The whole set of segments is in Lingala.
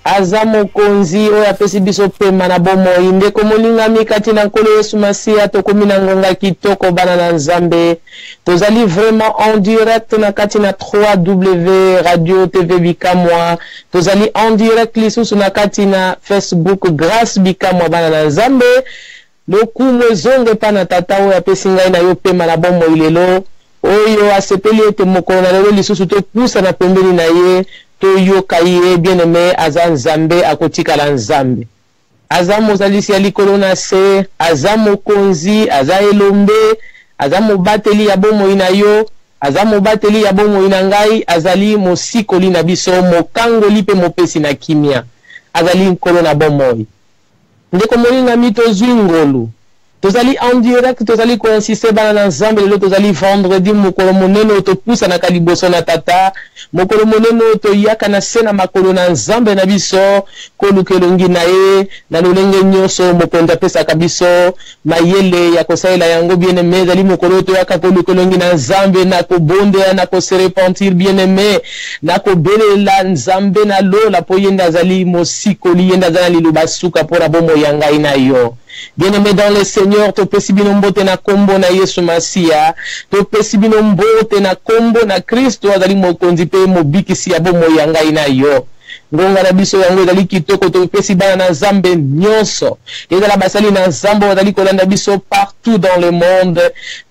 Azamo konzi oya pesi biso pema na bomo inde komolinga mikati na nkolo Yesu Masia tokomina ngonga kitoko bana na Nzambe tozali vraiment en direct na kati na 3W Radio TV Bikamwa tozali en direct lisusu na kati na Facebook Grâce Bikamwa bana na Nzambe lokumu zonge pana tata oya pesi ngai na yo pema na bomo ilelo oyo asepeli ete mokolo na lelo lisusu to pusa na pembeni na ye to yoka ye bien-aimé aza Nzambe akotikala Nzambe aza mozalisi ya likolo na se aza mokonzi aza elombe aza mobateli ya bomoi na yo aza mobateli ya bomoi na ngai azali mosikoli na biso mokangoli pe mopesi na kimia azali nkolo na bomoi ndeko molinga mito zwi ngolu tozali en direct tozali ko insister bana na Nzambe lelo tozali vendredi mokolo monene to pusa na kaliboso na tata mokolo monene to yaka na sena makolo na Nzambe na biso kolukelongi na ye na lolenge nyoso mokonda pesa kabiso mayele ya kosaila yango bien-aimé zali mokolo to yaka kolukelongi na Nzambe na ko bonde na ko se repentir bien-aimé na ko belela Nzambe na lola po yenda zali mosikoli yenda zali liloba suka pora bomo yanga ina yo. Bien-aimé dans le Seigneur, to pesibino mbote na kombo na Yesu Masia, to pesibino mbote na kombo na Kristo azali mokonzi pe mobikisi ya bomo yanga ina yo. Ngonga na biso yango ezali kitoko to pesi bana na Nzambe nyonso ezala basali na Nzambe bazali kolanda biso partout dans le monde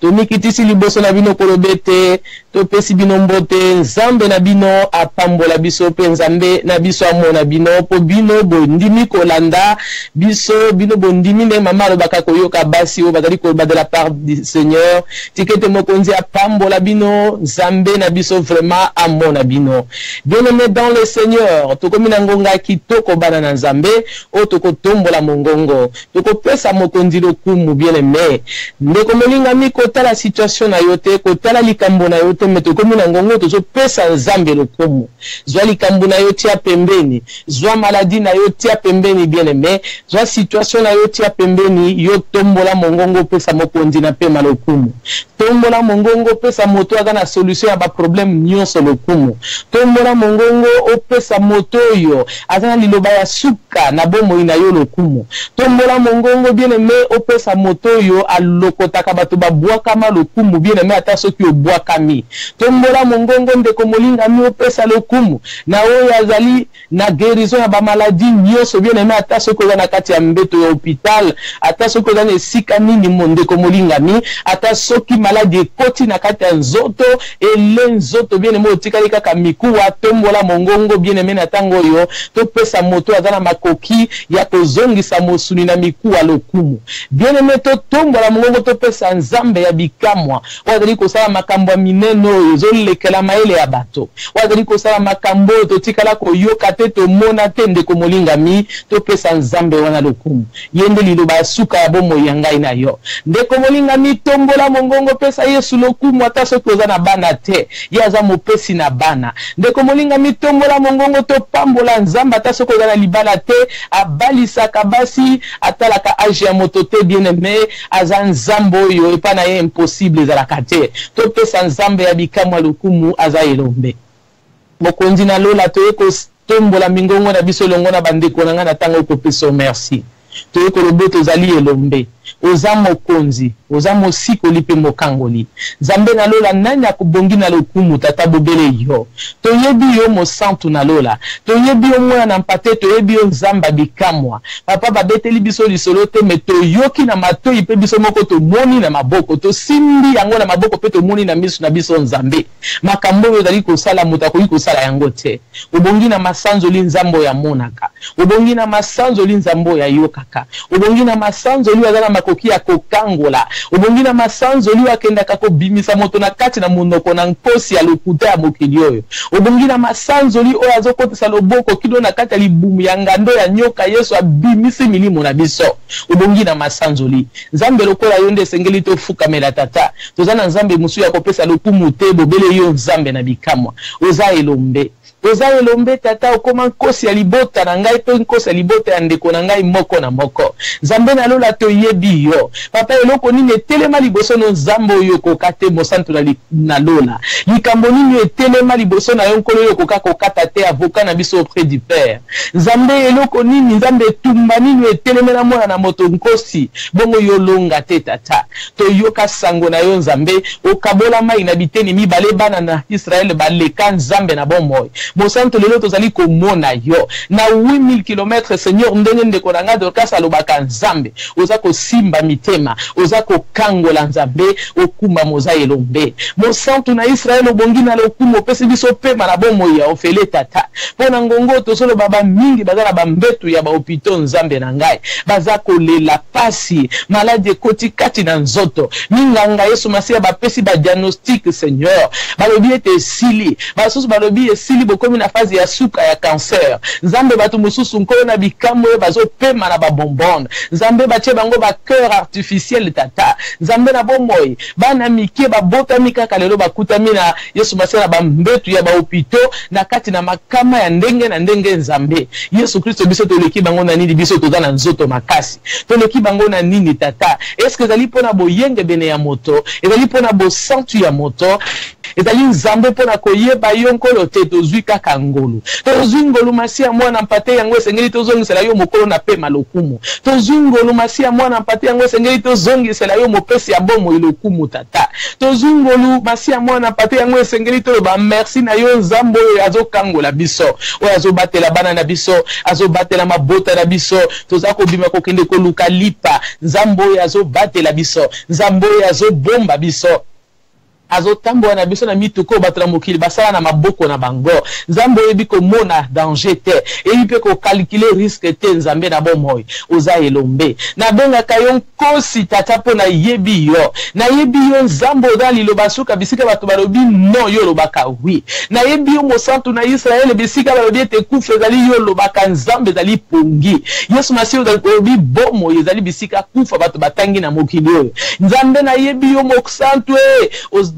to mikitisi liboso na bino kolobete to pesi bino mbote Nzambe na bino apambola biso pe Nzambe na biso amona bino po bino bondimi kolanda biso bino bondimi ne mama lobaka koyoka basi o bazali koloba de la part du Seigneur tikete mokonzi apambola bino Nzambe na biso vraiment amona bino bien-aimé dans le Seigneur tokomina ngonga kitoko bana na Nzambe o tokotombola mongongo tokopesa mokonzi lokumu bien-aimé ndeko molinga mi kotala situation na yote kotala likambo na yote me tokomina ngongo tozopesa Nzambe lokumu zwa likambo na yote ya pembeni zwa maladie na yote ya pembeni bien-aimé zwa situation na yote ya pembeni yo tombola mongongo pesa mokonzi na pema lokumu tombola mongongo pesa moto aza na solution ya ba problème nyonso lokumu tombola mongongo opesa moto yo azana liloba ya suka na bomoi na yo lokumu tombola mongongo bien-aimé opesa moto yo alokotaka bato babwakama lokumu bien-aimé ata soki obwakami tombola mongongo ndeko molinga mi opesa lokumu na oyo azali na guérison ya ba maladie nyonso bien-aimé ata soki oza na kati ya mbeto ya hôpital ata soki oza na esika nini ndeko molinga mi ata soki maladie ekoti na kati ya nzoto ele nzoto bien-aimé otikali kaka mikuwa tombola mongongo bien-aimé na tango yo to pesa moto azana makoki ya kozongisa mosuni na mikuwa lokumu bien-aimé to tombola mongongo to pesa Nzambe ya Bikamwa wazali kosala makambo mineno oyo zolekela maele ya bato wazali kosala makambo to tikala koyoka te to mona te ndeko molinga mi to pesa Nzambe wana lokumu yende liloba suka ya bomo yangai na yo ndeko molinga mi tombola mongongo pesa Yesu lokumu ata soki oza na bana te yaza mopesi na bana ndeko molinga mi tombola mongongo to pambola Nzambe ata soki oza na libala te abalisaka basi atalaka age ya moto te bien-aimé aza Nzambe oyo epa na ye impossible ezalaka te to pesa Nzambe ya Bikamwa lokumu aza elombe mokonzi na lola toye kotombola mingongo na biso longo na bandeko na nga na ntango kopesa merci toye kolobe tozali elombe oza mokonzi oza mosikoli pe mokangoli Nzambe na lola nani akobongi na lokumu tata bobele yo toyebi yo mosantu na lola toyebi yo mwana na mpate toyebi yo Nzamba Bikamwa papa babeteli biso lisolo te me toyoki na matoi pe biso moko tomoni na maboko tosimbi yango na maboko pe tomoni na miso na biso Nzambe makambo oyo ezali kosala moto akoki kosala yango te obongi na masanzoli Nzambe ya monaka obongi na masanzoli Nzambe ya yokaka obongi na masanzoli azala makoki ya kokangola obongi na masanzoli akendaka kobimisa moto na kati na monoko na nkosi ya lokuta ya mokili oyo obongi na masanzoli oyo azokotisa loboko kilo na kati ya libumu ya ngando ya nyoka Yesu abimisi milimo na biso obongi na masanzoli Nzambe lokola yo nde esengeli tofukamela tata toza na Nzambe musu ya kopesa lokumu te bobele yo Nzambe na Bikamwa oza elombe oza elombe tata okoma nkosi ya libota na ngai to nkosi ya libota ya ndeko na ngai moko na moko nzambe nalola toyebi yo papa eloko nini etelema liboso no nzambe oyo koka te mosantu na lola likambo nini etelema liboso na yo nkolo oyo koka kokata te avocat na biso auprès du père nzambe eloko nini nzambe etumba nini etelemela mwana na moto nkosi bongo yo longa te tata toyoka sango na yo nzambe okabola mai na biteni mibale bana na Israel baleka nzambe na bomoi mosantu lelo tozali komona yo na 8000 km Seigneur ndenge ndeko na nga Dorcas alobaka nzambe oza kosimba mitema oza kokangola nzambe okuma moza elombe mosantu na Israel obongi na lokumu opesi biso pema na bomoi ya ofele tata pona ngongo tosolo baba mingi bazala bambetu ya bahopito nzambe na ngai baza kolela pasi maladi ekoti kati na nzoto minganga Yesu Masiya bapesi ba diagnostic Seigneur balobi ete esili basusu balobi esili bokomi na fazi ya suka ya cancer nzambe batu mususu nkolo na bikambo bazo pema na babombon nzambe batie bango ba cœur artificiel tata nzambe na bomoi bana mike babota mikaka lelo bakutami na Yesu Masiya na bambetu ya bahopito na kati na makama ya ndenge na ndenge nzambe Yesu Kristo biso toleki bango na nini biso toza na nzoto makasi toleki bango na nini tata eske ezali pona boyenge bene ya moto ezali pona bosantu ya moto ezali nzambe pona koyeba yo nkolo te tozwi kaka ngolu tozwi ngolu Masiya mwana mpate yango esengeli tozongisela yo mokolo na pema lokumu tozwi ngolu Masiya mwana mpate yango esengeli tozongisela yo mopesi ya bomo ilokumu tata tozwi ngolu Masiya mwana mpate yango esengeli toloba merci na yo nzambe oyo azokangola biso oyo azobatela bana na biso azobatela mabota na biso toza kobima kokende koluka lipa nzambe oyo azobatela biso nzambe oyo azobomba biso azotambola na biso na mituko batala mokili basala na maboko na bango nzambe oyebi komona danger te eyebi mpe kokalkule risque te nzambe na bomoi oza elombe nabengaka yo nkosi tata mpo nayebi yo nzambe oza liloba suka bisika bato balobi no yo olobaka wi nayebi yo mosantu na Israele bisika balobi ete kufa ezali yo olobaka nzambe ezali pongi Yesu Masiya ozali bomoi ezali bisika kufa bato batangi na mokili oyo nzambe nayebi yo mosantu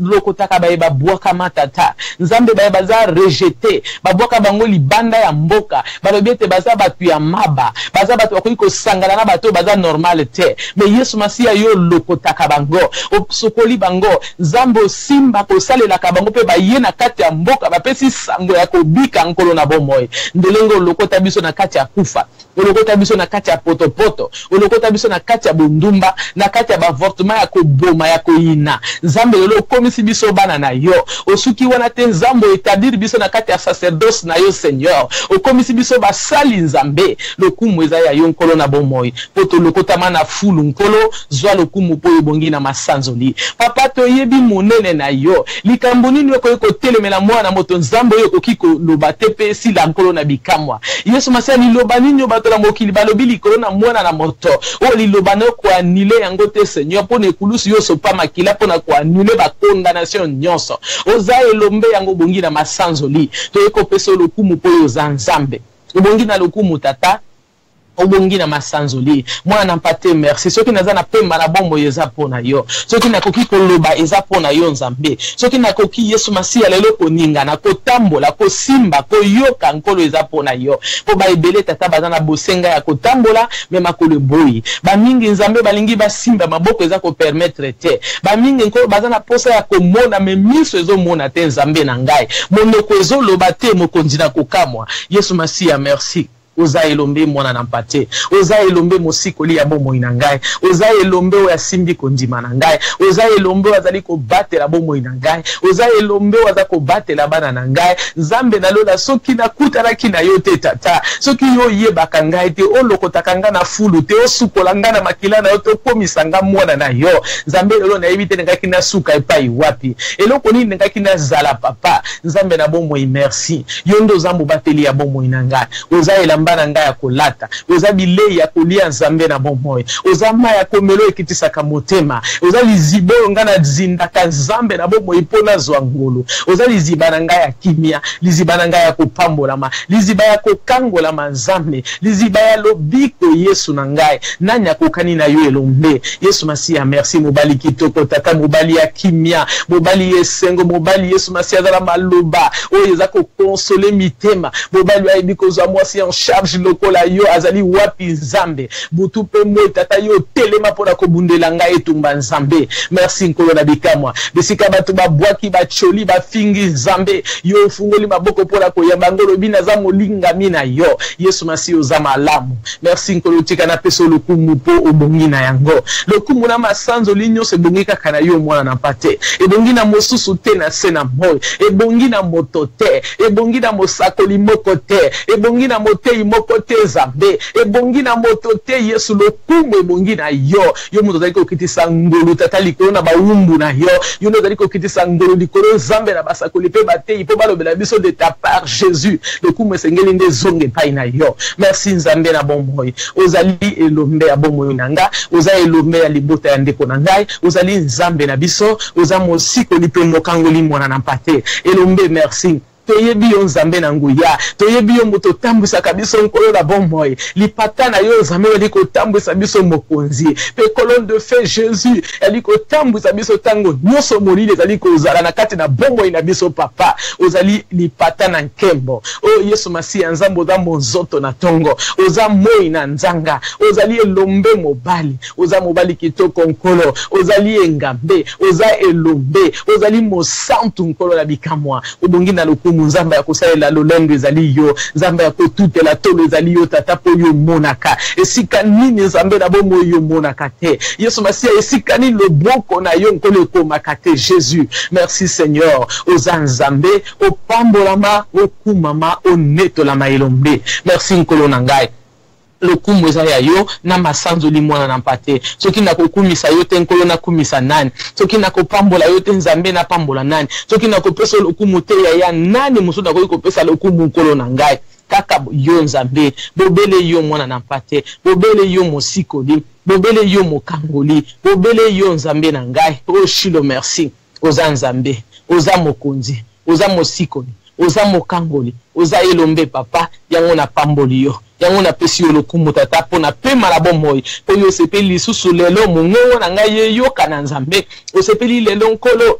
lokotaka baye babwaka matata nzambe baye baza rejeté babwaka bango libanda ya mboka balobi ete baza batu ya maba baza batu bakoki kosangana na bato baza normal te me Yesu Masiya yo lokotaka bango osokoli bango nzambe osimba kosalelaka bango mpe baye na kati ya mboka bapesi sango ya kobika nkolo na bomoi ndelengo olokota biso na kati ya kufa olokota biso na kati ya potopoto olokota biso na kati ya bundumba na kati ya bavortement ya koboma ya koyina nzambe lelo okomisi biso bana na yo osuki wana te nzambe etablir biso na kati ya sacerdoce na yo Seigneur okomisi biso basali nzambe lokumu eza ya yo nkolo na bomoi po tolokotama na fulu nkolo zwa lokumu po ebongi na masanzoli papa toyebi monene na yo likambo nini okoki kotelemela mwana moto nzambe oyo okoki koloba te mpe esila nkolo na bikamwa Yesu Masiya liloba nini bato na mokili balobi likolo na mwana na moto oyo liloba na koanile yango te Seigneur mpo na ekulusu yo sopa makila mpo na koanile condamnation nyonso oza elombe yango bongi na masanzoli toyeko pesa lokumu po oza nzambe obongi na lokumu tata obongi na masanzoli mwana mpate merci soki naza na pemba na bombo eza pona yo soki nakoki koloba eza pona yo nzambe soki nakoki Yesu Masiya lelo koninga na kotambola kosimba koyoka nkolo eza pona yo po baebele tata baza na bosenga ya kotambola me makolo boyi bamingi nzambe balingi basimba maboko eza ko permettre te bamingi nkolo baza na posa ya komona me miso ezomona te nzambe na ngai monoko ezoloba te mokonzi na kokamwa Yesu Masiya merci oza elombe mwana na mpate oza elombe mosikoli ya bomoi na ngai oza elombe oyo asimbi kondima na ngai oza elombe oyo azali kobatela bomoi na ngai oza elombe oyo aza kobatela bana na ngai nzambe nalola soki nakutanaki na yo te tata soki yo oyebaka ngai te olokotaka ngai na fulu te osukola ngai na makila na yo te okomisa ngai mwana na yo nzambe lelo nayebi te nengaki nasuka epai wapi eloko nini nengaki nazala papa nzambe na bomoi merci yo nde oza mobateli ya bomoi na ngai oza elamba bana ngai ya kolata oza bilei ya kolia nzambe na bomoi oza mai ya komelo ekitisaka motema oza liziba nga na zindaka nzambe na bomoi mpona zwa ngolu oza liziba na ngai ya kimia liziba na ngai ya kopambolama liziba ya kokangolama nzambe liziba ya lobiko Yesu na ngai nani akokani na yo elombe Yesu Masiya merci mobali kitoko tata mobali ya kimia mobali yesengo mobali Yesu Masiya azala maloba oyo eza kokonsole mitema mobali ayebi kozwa mwasi en charge lokola yo azali wapi nzambe butu pe moi tata yo telema mpona kobundela ngai etumba nzambe merci nkolo na bikamwa bisika bato babwaki bacholi bafingi nzambe yo fungoli maboko mpona koyamba ngolo bina za molingami na yo Yesu Masiya oza malamu merci nkolo tika na peso lokumu po obongi na yango lokumu na masanzo linyonso ebongi kaka na yo mwana na mpate ebongi na mosusu te na se na moi ebongi na moto te ebongi na mosakoli moko te ebongi na motei moko te nzambe ebongi na moto te Yesu lokumu ebongi na yo yo moto azali kokitisa ngolu tata likolo na bawumbu na yo yo moto azali kokitisa ngolu likolo nzambe na basakoli mpe batei mpo balobela biso de ta part Jésus lokumu esengeli nde zonge epai na yo merci nzambe na bomoi ozali elombe ya bomoi na nga oza elombe ya libota ya ndeko na ngai ozali nzambe na biso oza mosikoli mpe mokangoli mwana na mpate elombe merci toyebi yo nzambe na nguya toyebi yo moto tambwisaka biso nkolo na bomoi lipata na yo nzambe yali kotambwisa biso mokonzi pe colonne de feu Jésus yali kotambwisa biso tango nyonso molili ezali kozala na kati na bomoi na biso papa ozali lipata na nkembo o Yesu Masiya nzambe oza monzoto na tongo oza moi na nzanga ozali elombe mobali oza mobali kitoko nkolo ozali engambe oza elombe ozali mosantu nkolo na bikamwa obongi na lokumu nzamba ya kosalela lolendo ezali yo nzamba ya kotutela tolo ezali yo tata po yo monaka esika nini nzambe na bomo yo monaka te Yesu Masiya esika nini loboko na yo nkolo ekomaka te Jésus merci Seigneur oza nzambe opambolama okumama onetolama elombe merci nkolo na ngai lokumu eza ya yo na masanzoli mwana na mpate soki na kokumisa yo te nkolo na kumisa nani soki na kopambola yo te nzambe na pambola nani soki na kopesa lokumu te ya nani musu na kopesa lokumu nkolo na ngai kaka yo nzambe bobele yo mwana na mpate bobele yo mosikoli bobele yo mokangoli bobele yo nzambe na ngai o shilo merci oza nzambe oza mokonzi oza mosikoli oza mokangoli oza elombe papa yango na pamboli yo yango na pesi yo lokumu tata pona pema la bomoi po yo sepeli lisusu lelo mongongo na ngai ye yoka na nzambe osepeli lelo nkolo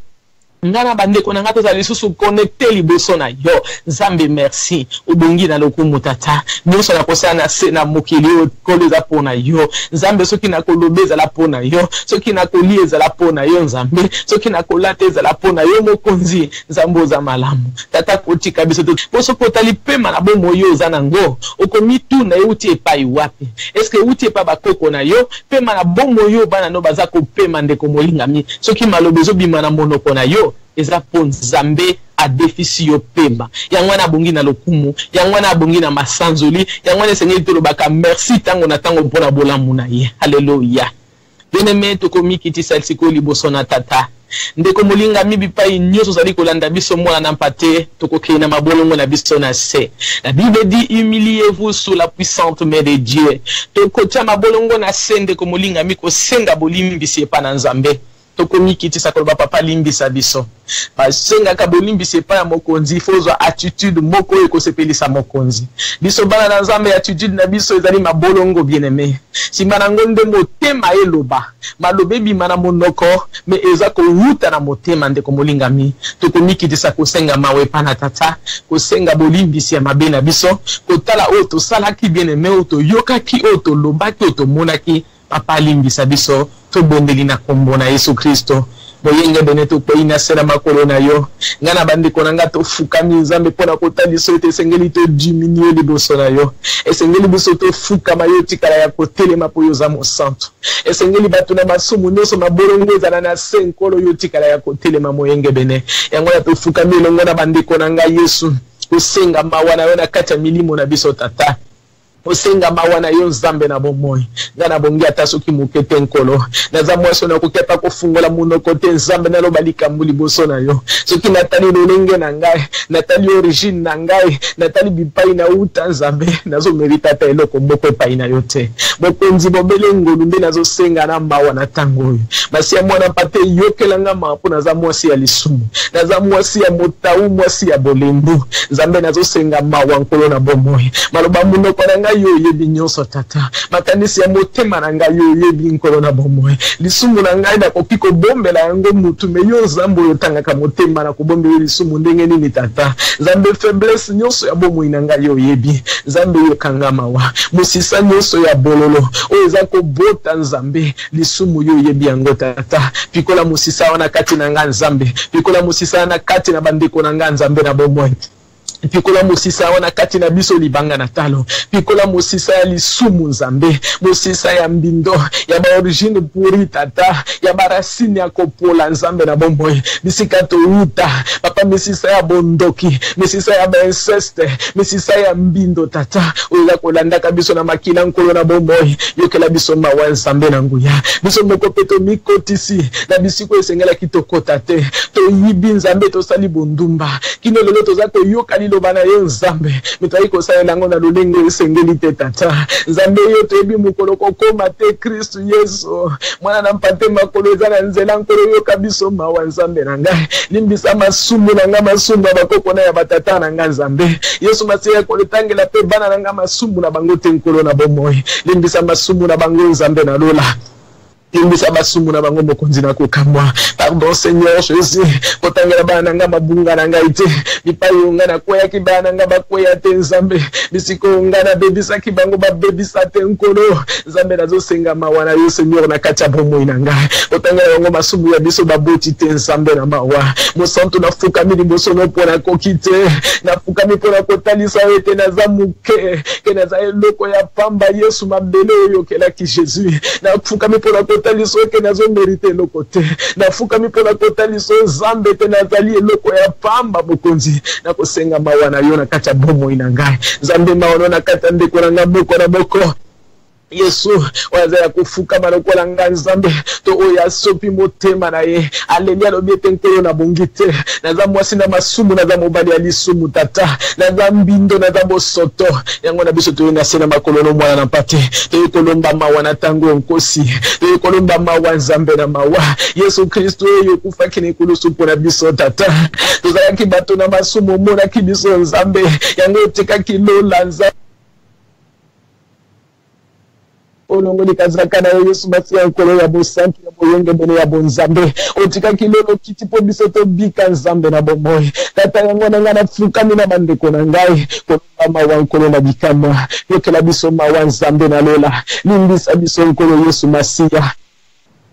ngana bandeko na ngato za lisusu connecté liboso na yo nzambe merci obongi na lokumu tata nyonso na kosana na se na mokili okolo za pona yo nzambe soki na kolobeza la pona yo soki na kolieza la pona yo nzambe soki na kolateza la pona yo mokonzi nzambe za malamu tata kotika biso to boso kotali pema na bomo yo za nango okomitu na uti epai wapi eske uti epa bakoko na yo pema na bomo yo bana no baza ko pema ndeko molingami soki malobezo bima na monoko na yo eza po nzambe a defisi yo pema yango na bongi na lokumu yango na bongi na masanzoli yango na sengeli tolobaka merci tango na tango mpona bolamu na ye haleluya bien-aimé tokomikitisa lisiko liboso na tata ndeko molinga mibi pai nyonso zali kolanda biso mwana na mpate tokokei na mabolongo na biso na se la Bible dit humiliez-vous sous la puissante main de Dieu tokotia mabolongo na se ndeko molinga miko senga bolimbisi epa na nzambe tokomikitisa koloba papa limbisa biso basenga ka bolimbisa epa ya mokonzi fozwa attitude moko ekosepelisa mokonzi biso bana na nzambe attitude na biso ezali mabolongo bien-aimé simba na ngonde motema eloba malobe bima na monoko me eza kowuta na motema ndeko molingami tokomikitisa kosenga mawe epa na tata kosenga bolimbisi ya mabe na biso kotala oyo tosalaki bien-aimé oyo toyokaki oyo tolobaki oyo tomonaki papa limbisa biso tobondeli na kombo na Yesu Kristo boyenge bene tokoyi na sera makolo na yo ngana bandeko na nga tofukami nzambe mpona kotalisa ete esengeli todiminue liboso na yo esengeli biso tofukama yo tikala ya kotelema po yo za mosantu esengeli bato na masumu nyonso mabolongo ezala na se nkolo yo tikala ya kotelema moyenge bene yango na tofukami elongo na bandeko na nga Yesu kosenga mawa na yo na kati ya milimo na biso tata osenga mawana yo nzambe na bomoi ngana bongi atasoki mukete nkolo naza mwaso na koketa kofungola munoko te nzambe na lobalika mbuli boso na yo soki natali lolenge na ngai natali origine na ngai natali bipai na uta nzambe nazo merita ta eloko moko epai na yo te bokonzi bobele ngolu nde nazo senga na mawa na tango oyo masi ya mwana pate yokelanga mapo naza mwasi ya lisumu naza mwasi ya motau mwasi ya bolembu nzambe nazo senga mawa nkolo na bomoi maloba munoko na ngai yo yebi nyonso tata makanisi ya motema na ngai yo yebi nkolo na bomoi lisumu na ngai nakoki kobombela yango mutu me yo nzambe oyo otangaka motema na kobombela lisumu ndenge nini tata nzambe faiblesse nyonso ya bomoi na ngai yo yebi nzambe yo kanga mawa musisa nyonso ya bololo oyo eza kobota nzambe lisumu yo yebi yango tata pikola musisa wana kati na ngai nzambe pikola musisa wana kati na bandeko na ngai nzambe na bomoi pikola musisa wana kati na biso libanga na talo pikola musisa ya lisumu nzambe musisa ya mbindo ya ba origine puri tata ya barasini ya kopola nzambe na bomoi bisika to uta papa misisa ya bondoki misisa ya inceste misisa ya mbindo tata oza kolanda kabiso na makila nkolo na bomoi yokela biso mawa nzambe na nguya biso moko peto mikotisi na bisiko esengela kitokota te to yibi nzambe to sali bondumba kino lelo toza ko yokali lobana yo nzambe mitai ko saela ngo na lolenge esengeli te tata nzambe yo tebi mukolo kokoma te Kristo Yesu mwana na mpate makolo za na nzela nkolo yo kabiso mawa nzambe na ngai limbisa masumu na nga masumu bakoko na ya batata na nga nzambe Yesu masiya ko letangela pe bana na nga masumu na bango te nkolo na bomoi limbisa masumu na bango nzambe na lola limbisa basumu na bango mokonzi na kokamwa pardon Seigneur Jésus kotangela bana nga mabunga na ngai te bipai unga na koya kibana nga bakoya te nzambe bisiko unga na bebisa kibango ba bebisa te nkolo nzambe nazo senga mawana yo Seigneur na kacha bomoi na ngai kotangela bango masumu ya biso baboti te nzambe na mawa mosantu na fuka mili boso no pona kokite na fuka mi pona kotalisa ete na zamuke ke na za eloko ya pamba Yesu mabele yo kelaki Jésus na fuka mi pona taliso ke nazo merite eloko te nafuka mipona kotaliso nzambe te nazali eloko ya pamba bokonzi na kosenga mawa na yo na kati ya bomoi na ngai nzambe mawa na kati ya ndeko na boko na boko Yesu waza ya kufuka marokola nga nzambe to oya sopi motema na ye aleli alobiete nkolo na bongite naza mwasi na masumu naza mobali ya lisumu tata naza mbindo naza bosoto yango na biso toyo na sena makolo no mwana na mpate toyo kolomba mawa na tango nkosi toyo kolomba mawa nzambe na mawa Yesu Kristo oyo kufa kine kulusu pona biso tata tozalaki bato na masumu mona kibiso nzambe yango tika kilola nzambe olongo likazaka na Yesu masiya nkolo ya bosantu ya boyenge bene ya bonzambe otika kilolo kiti po biso to bika nzambe na bomoi tata yango na ngana fukami na bandeko na ngai kolomba mawa nkolo na bikama yokela biso mawa nzambe na lola limbisa biso nkolo Yesu masiya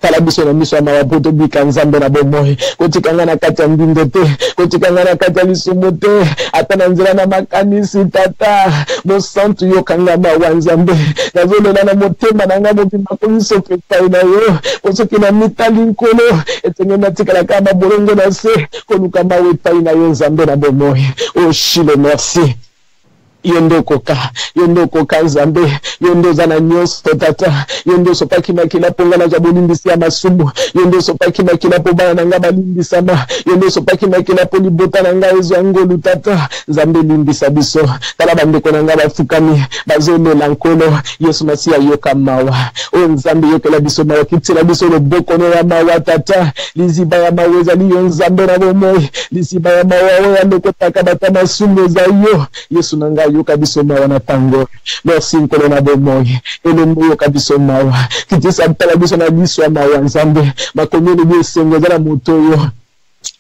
kala biso na miso ma wapoto bika nzambe na bomoi kotikanga na kati ya mbindo te kotikanga na kati ya lisumu te ata na nzela na makanisi tata mosantu yo kanga mawa nzambe nazolela na motema na nga mobimba komiso pepai na yo osoki na mitali nkolo etenge natikala kama bolongo na se koluka mawe epai na yo nzambe na bomoi oh Shile merci yondo koka nzambe yondo zana nyonso tata yondo sopaki makila ponga na jabolimbisi ya masumu yondo sopaki makila po bana nga balimbisama yondo sopaki makila po libota na nga ezo ngolu tata nzambe limbisa biso tala bandeko na nga bafukami bazolela nkolo Yesu masiya yoka mawa o nzambe yokela biso mawa kitila biso loboko no ya mawa tata liziba ya mawa ezali yo nzambe na bomoi liziba ya mawa oyo andokotaka bata masumu za yo Yesu na nga yoka biso mawa na tango merci nkolo na bomoi elembo yoka biso mawa kitisa tala biso na biso ya mawa nzambe makomeli bisengo za motoyo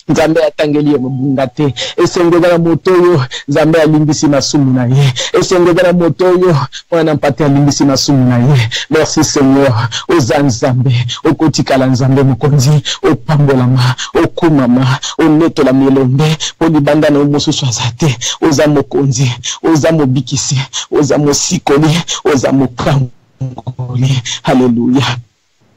nzambe atangeli mabunga te esengo za motoyo nzambe alimbisi masumu na ye esengo za motoyo wana mpate alimbisi masumu na ye merci Seigneur oza nzambe okotikala nzambe mukonzi opambolama okumama onetola milombe polibanda na mosusu azate oza mokonzi oza mobikisi oza mosikoli oza mokangoli haleluya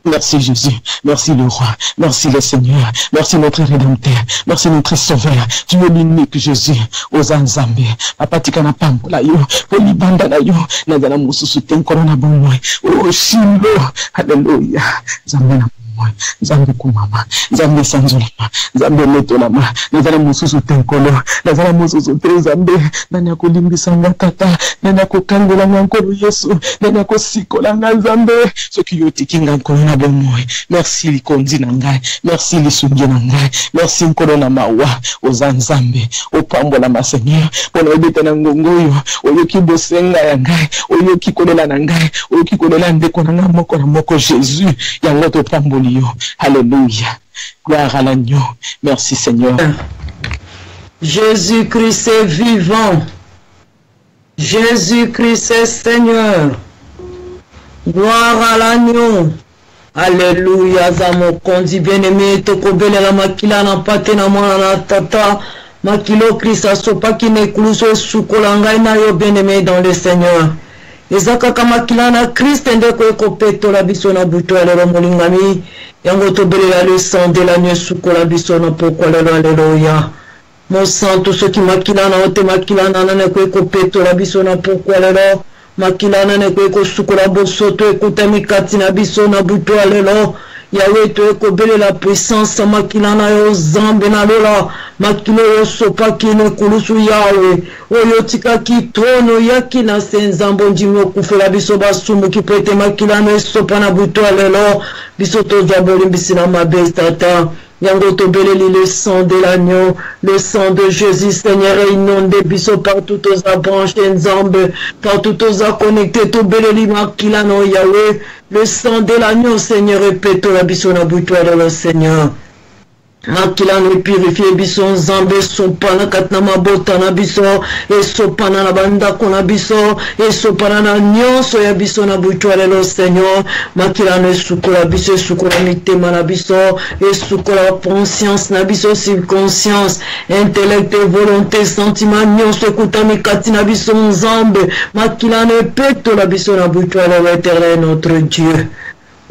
Merci Jésus, merci le roi, merci le Seigneur, merci notre Rédempteur, merci notre Sauveur. Tu es l'unique Jésus, aux Anzambe, apatika na pambo la yo, polibanda la yo, nazana mususu tenkoro na bomwe, oh Shilo, hallelujah, Zambe na Zambe kumama, Zambe sanzolama, Zambe letolama, nazana mususu tenkolo, nazana mususu tezambe, nanya kolimbisa tata, nanya kokangola nkolo Yesu, nanya kosikola Zambe, soki yoti kinga nkolo na bomwe. Merci likondi na ngai, merci lisungi na ngai, merci nkolo na mawa, ozanzambe, opambola ma Seigneur, pona obeta na ngongoyo, oyoki bosenga ya ngai, oyoki kolela na ngai, oyoki kolela ndeko na ngai moko na moko Jésus, yango to pamboli yo. Alléluia. Gloire à l'agneau. Merci Seigneur. Jésus-Christ est vivant. Jésus-Christ est Seigneur. Gloire à l'agneau. Alléluia. Zamo kondi bien-aimé. Tokobele la makila na pate na mwana na tata. Makilo Christ asopa ki ne kuluso sukolanga na yo bien-aimé dans le Seigneur. Ezaka kama kilana Christ ndeko ekopeto la biso na buto ya lelo molingami yango tobelela le sang de l'agneau sukola biso na pokwa lelo alléluia. Mon sang tout ce qui makilana ote makilana na neko ekopeto la biso na pokwa lelo makilana neko ekosukola bosoto ekutami kati na biso na buto ya lelo. Yahweh to ekobele la puissance makilana yo zambe na lola makilo yo sopa kine kulusu Yahweh oyo tika kitono yaki na senzambo njimo kufela biso basumu kipete makilana sopa na buto lelo biso to jaboli bisina mabestata yango to beleli le sang de l'agneau, le sang de Jésus Seigneur inonde biso partout aux branchés nzambe partout aux connectés to beleli makilano Yahweh le sang de l'agneau Seigneur répète la biso na buto le Seigneur. Makilano purifié biso nzambe sopana katna mabota na biso e sopana na banda kona biso e sopana na nyonso ya biso na buto lelo Seigneur makilano sukola biso sukola mitema na biso e sukola conscience na biso subconscience intellect et volonté sentiment nyonso kutami kati na biso nzambe makilano peto la biso na buto lelo éternel notre Dieu.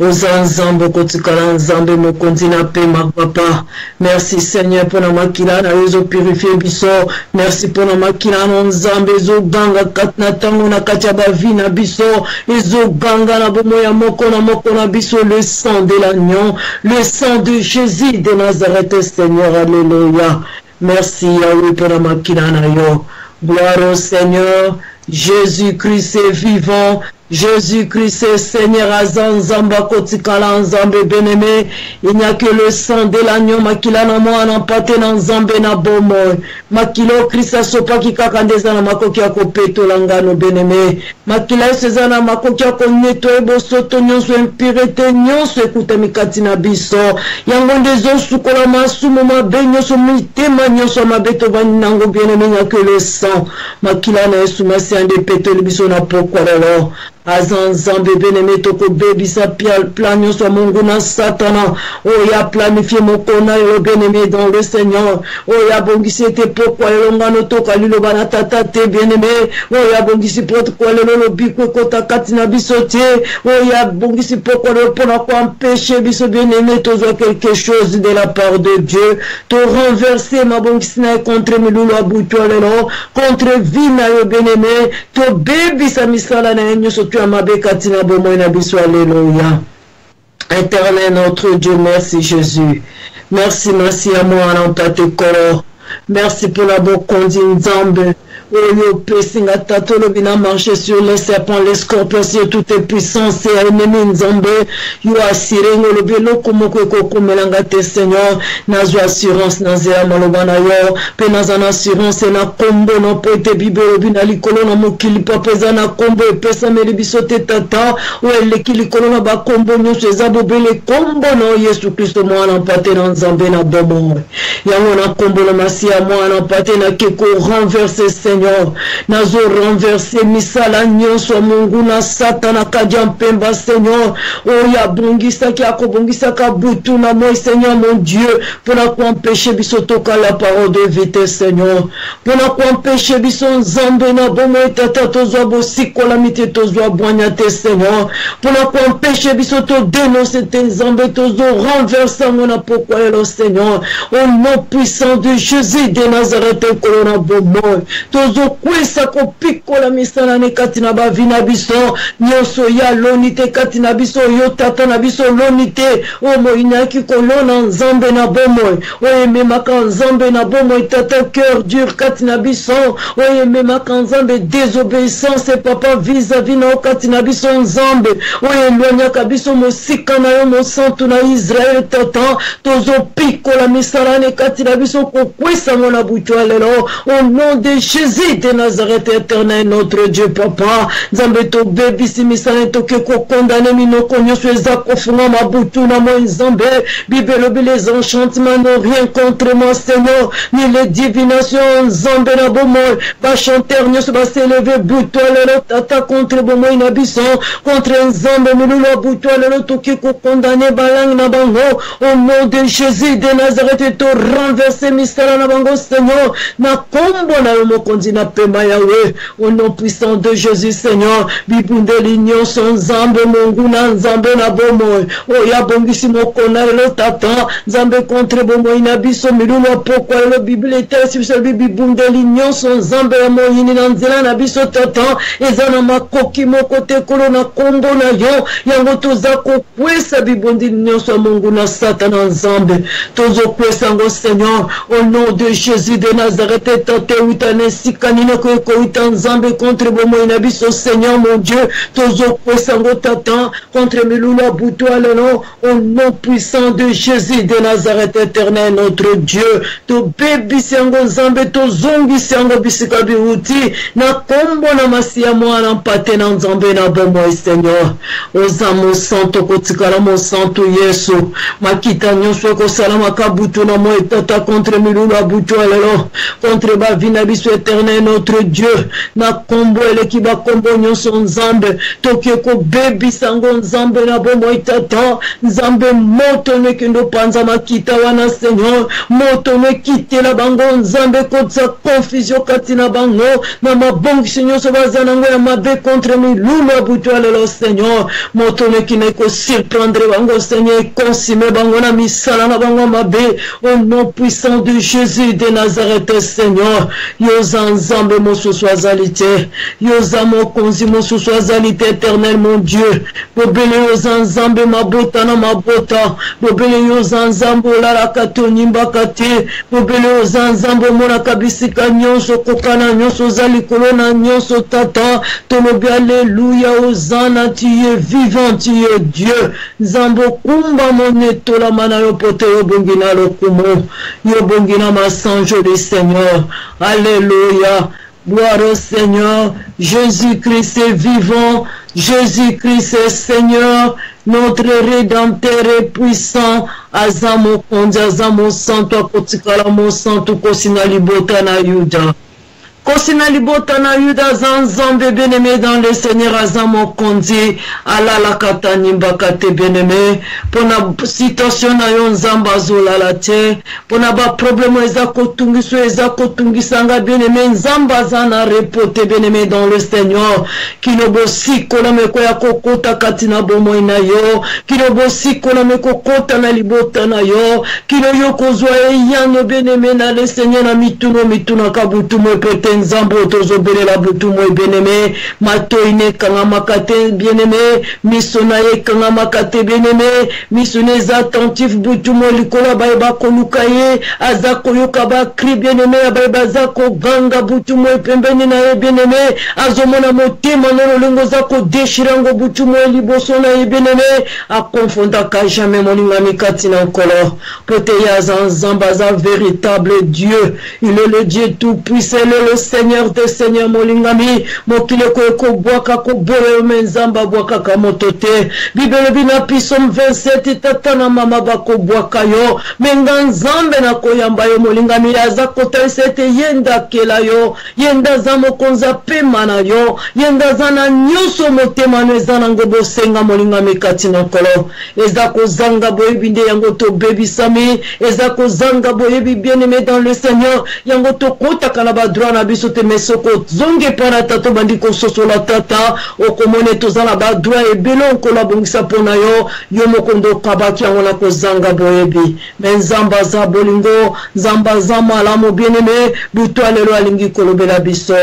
Ozanzambe kotikala nzambe mokonzi na pe papa. Merci Seigneur pour la makila na ezo purifier biso. Merci pour la makila na nzambe ezo ganga katna tango na katia ba vie na biso. Ezo ganga na bomo ya moko na biso le sang de l'agneau, le sang de Jésus de Nazareth Seigneur. Alléluia. Merci Yahweh pour la makila na yo. Gloire au Seigneur. Jésus-Christ est vivant. Jésus-Christ est Seigneur azanzamba kotikala nzambe bien-aimé. Il n'y a que le sang de l'agneau makila na mwana mpate na nzambe na bomo. Makilo Christ asopa kikaka ndeza na makoki ya kopeto langano bien-aimé. Makila seza na makoki ya konettoye bosoto nyonso impurité nyonso ekutami kati na biso. Yango ndezo sukola masumu mabe nyonso mitema nyonso mabe tovandi nango bien-aimé. Il n'y a que le sang. Makila na Yesu masi ande petoli biso na pokwa lelo. Azanzambe bien-aimé toko baby sa plan nyonso mungu na satana oya planifié mokona yo bien-aimé dans le Seigneur oya bongisi ete pokwa elongano toka liloba na tata te bien-aimé oya bongisi pokwa lelo biko kota kati na biso te oya bongisi pokwa lelo pona ko empêcher biso bien-aimé tozo quelque chose de la part de Dieu to renverser ma bongisi na contre milulu abuto lelo contre vie na yo bien-aimé to baby sa misala na nyonso tu amabe katina bomo na biso. Alléluia. Éternel notre Dieu, merci Jésus. Merci à moi en tate koro. Merci pour la bonne conduite nzambe. Oyo pesinga tato lobina marcher sur les serpents, les scorpions, sur toutes les puissances et ennemis nzambe. Yo assuré le belo komoko kokomelanga te Seigneur. Nazo assurance nazela malobana yo. Pe nazana assurance na kombo na poete bibelo bina likolo na mokili papeza na kombo e pesa meli bisote tata. O eleki likolo na ba kombo nyonso ezabo bele kombo na Yesu Kristo mwana mpate na nzambe na bomo. Yango na kombo na masia mwana mpate na keko renverser Seigneur. Seigneur. Nazo renverser misala nyonso Mungu na Satana kadia mpemba Seigneur. Oya bongisa ki akobongisa kabutu na moi Seigneur mon Dieu. Pour na empêcher biso toka la parole de vitesse Seigneur. Pour na empêcher biso nzambe na bomo etata tozwa bosiko la mite tozwa boignate Seigneur. Pour na empêcher biso to dénoncer tes nzambe tozo renverser mon pourquoi le Seigneur. Au nom puissant de Jésus de Nazareth kolona bomo. Tozo kwesa ko piko la misana ne katina ba vina biso nyonso ya lonite katina biso yo tata na biso lonite o mo inaki kolona nzambe na bomo o emema ka nzambe na bomo tata cœur dur katina biso o emema ka nzambe désobéissance papa vis-à-vis na katina biso nzambe o elonya ka biso mosika na yo mo santu na Israël tata tozo piko la misana ne katina biso ko kwesa mona butu lelo au nom de Jésus de Nazareth éternel notre Dieu papa nzambe to bebi simisana to ke ko condamner minoko nyoso ezako funga mabutu na mo nzambe bibelo les enchantements n'ont rien contre moi Seigneur ni les divinations nzambe na bomo ba chanteur nyoso ba s'élever butu lelo tata contre bomo inabiso contre nzambe mulula butu lelo to ke ko condamner balang na bango au nom de Jésus de Nazareth to renverser misala na bango Seigneur na kombo na yo mokonzi na pema yawe au nom puissant de Jésus Seigneur bibunde l'union son nzambe mungu na nzambe na bomo o ya bongisi mokona lelo tata nzambe contre bomo inabiso milulu pokwa lelo Bible était si vous bibunde l'union son nzambe ya moyini na nzela na biso tata ezana makoki mokote kolo na kombo na yo yango toza kokwesa bibunde l'union son mungu na satana nzambe tozo kwesa ngo Seigneur au nom de Jésus de Nazareth tante utane sikanina ko utanzambe contre bomo inabiso Seigneur mon Dieu tozo kwesango tata contre milula butu alelo au nom puissant de Jésus de Nazareth éternel notre Dieu to bebi sango nzambe to zongi sango bisika biuti na kombo na masia mwana mpate na nzambe na bomo Seigneur ozamo santo kotikala mo santo Yesu makita nyonso ko salama kabutu na mo tata contre milula butu alelo contre ba vina biso éternel notre Dieu na kombo ele kiba kombo nyonso nzambe toke ko bebi sango nzambe na bomo itata nzambe moto ne kendo panza makita wana Seigneur moto ne kitela bango nzambe kotsa confusion katina bango na mabongi nyonso bazana ngo ya mabe contre milulu butu alelo Seigneur moto ne kine ko surprendre bango Seigneur consumer bango na misala na bango mabe au nom puissant de Jésus de Nazareth Seigneur yoza nzambe mosusu azalite yoza mokonzi mosusu azalite éternel mon Dieu bobele yoza nzambe mabota na mabota bobele yoza nzambe olala katonyimba kate bobele yoza nzambe mona kabisika nyonso kokana nyonso zali kolona nyonso tata tolobi alléluia Hosanna tu es vivant tu es Dieu nzambe kumba monetola mana yo pote yo bongina lokumo yo bongina masanjo de Seigneur alléluia gloire au Seigneur Jésus-Christ est vivant Jésus-Christ est Seigneur notre rédempteur est puissant azamo konzi azamo santo akotikala mo santo kosina libota na Yuda Kosina libota na Yuda zanzambe beneme dans le Seigneur azamo konzi ala la kata nimba kate beneme pona situation na yo nzamba zola la te pona ba problème ezako tungisanga beneme nzamba zana repote beneme dans le Seigneur kilobo sikola meko ya kokota katina bomo ina yo kilobo sikola meko kota na libota na yo kilo yo kozwa eyano beneme na le Seigneur na mituna kabutu mo pete nzambo tozobele la butu mo beneme mato ine kanga makate beneme misona ye kanga makate beneme misone za attentif butu mo likola ba koluka ye azako yoka ba kri beneme ba zako ganga butu mo pembeni na ye beneme azomona motema no longo zako deshirango butu mo liboso na ye beneme a konfonda ka jamais moninga mikati na nkolo pote ya nzamba za véritable Dieu il est le Dieu tout puissant le Seigneur de Seigneur molingami mokile ko bwaka ko bore menzamba bwaka kamotote bibele bina pisom 27 tatana mama bako bwaka yo menga nzambe na koyamba yo molingami aza kotaisete yenda kela yo yenda za mokonza pema na yo yenda za na nyuso motema no eza na ngobo senga molingami kati na kolo eza kozanga boyebi nde yango to baby sami eza kozanga boyebi bien-aimé dans le Seigneur yango to kotaka na badroit na biso te mesoko zonge pana tato bandiko soso la tata okomone tozala badroit ebele onkola bongisa pona yo mokondo kabaki yango na kozanga boyebi menzamba za bolingo nzamba za malamu bien-aimé buto alelo alingi kolobela biso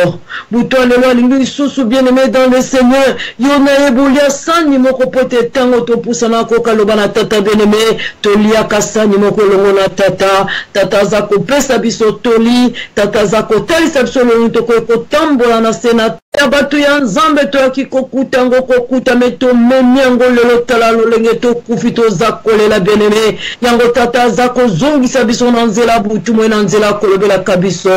buto alelo alingi susu bien-aimé dans le Seigneur yo na yebulia sani moko pote tango to pusana ko kaloba na tata bien-aimé tolia kasani moko longo na tata za kopesa biso toli tata za kotalisa biso longo to ko tambola na sena abatu ya nzambe to akikokuta ngo kokuta meto menyango lelo tala lolenge to kufito za kolela bien-aimé yango tata za kozongisa biso na nzela butu mwe na nzela kolobela kabiso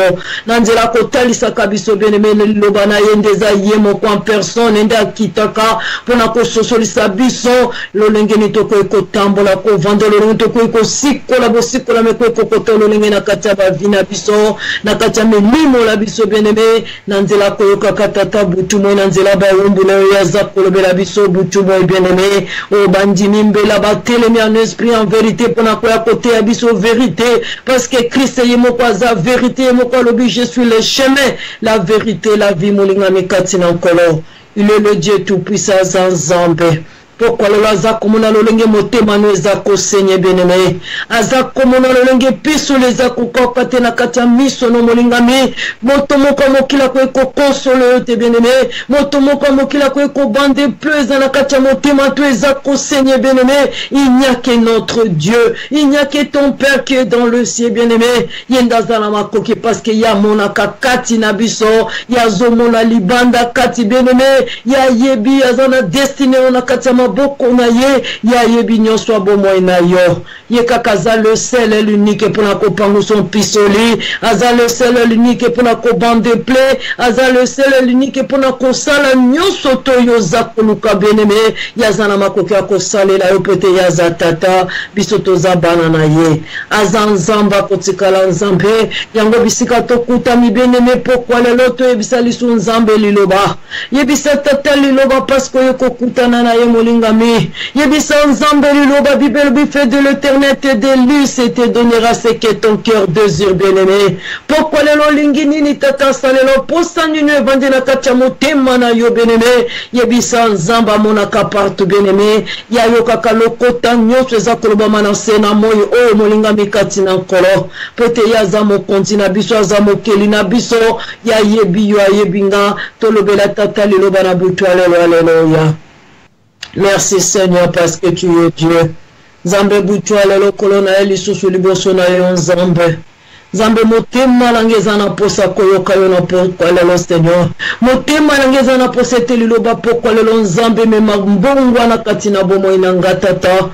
na nzela kotalisa kabiso bien-aimé loba na yendeza yemo kwa personne nda kitaka pona ko sosolisa biso lolenge ni to ko tambola ko vando lolenge to ko sikola bosikola me ko koto lolenge na katia ba vina biso na katia melimo la biso bien-aimé na nzela ko yokakata butu mona nzela ba umbula ya za kolobela biso butu boy bien-aimé o bandimi mbela ba telemi en esprit en vérité pona ko ya côté ya biso vérité parce que Christ est moko za vérité moko lobi je suis le chemin la vérité la vie molinga mikati na nkolo il est le Dieu tout puissant Nzambe pourquoi le aza komona lolenge motema no eza kosenye bien-aimé aza komona lolenge piso leza kokoka te na kati ya miso no molingami moto moko mokila ko ekokonsole te bien-aimé moto moko mokila ko ekobande peu eza na kati ya motema to eza kosenye bien-aimé il n'y a que notre Dieu il n'y a que ton Père qui est dans le ciel bien-aimé yenda zala makoki parce que ya monaka kati na biso ya zomona libanda kati bien-aimé ya yebi azana destiné ona kati ya boko na ye ya yebi nyonso bomo na yo ye kakaza le seul et l'unique pour la kopangu son pisoli aza le seul et l'unique pour la kobande ple aza le seul et l'unique pour la kosala nyonso to yo zakuluka bien-aimé ya zana makoki ya kosalela yo pete ya za tata biso to za bana na ye aza nzamba kotikala nzambe yango bisika to kuta mi bien-aimé pourquoi lelo to yebisa lisu nzambe liloba yebisa tata liloba parce que yo kokutana na ye molinga yebisa nzambe liloba bibele bifait de l'éternité des luces et te donnera ce que ton cœur désire bien-aimé pourquoi lelo lingi nini tata salelo posa nini evandi na kati ya motema na yo bien-aimé yebisa nzamba monaka partout bien-aimé ya yo kaka lokota nyonso eza kolobama na se na moi oyo molingami kati na nkolo po te ye aza mokonzi na biso aza mokeli na biso ya yebi yo ayebi nga tolobela tata liloba na butu alelo aleluya. Merci Seigneur parce que tu es Dieu. Nzambe butu alelo kolona eli susu liboso na yo nzambe. Nzambe motema langeza na posa koyoka yo na pokwa lelo Seigneur. Motema langeza na posa liloba pokwa lelo nzambe mema mbongwa na kati na bomo inanga tata.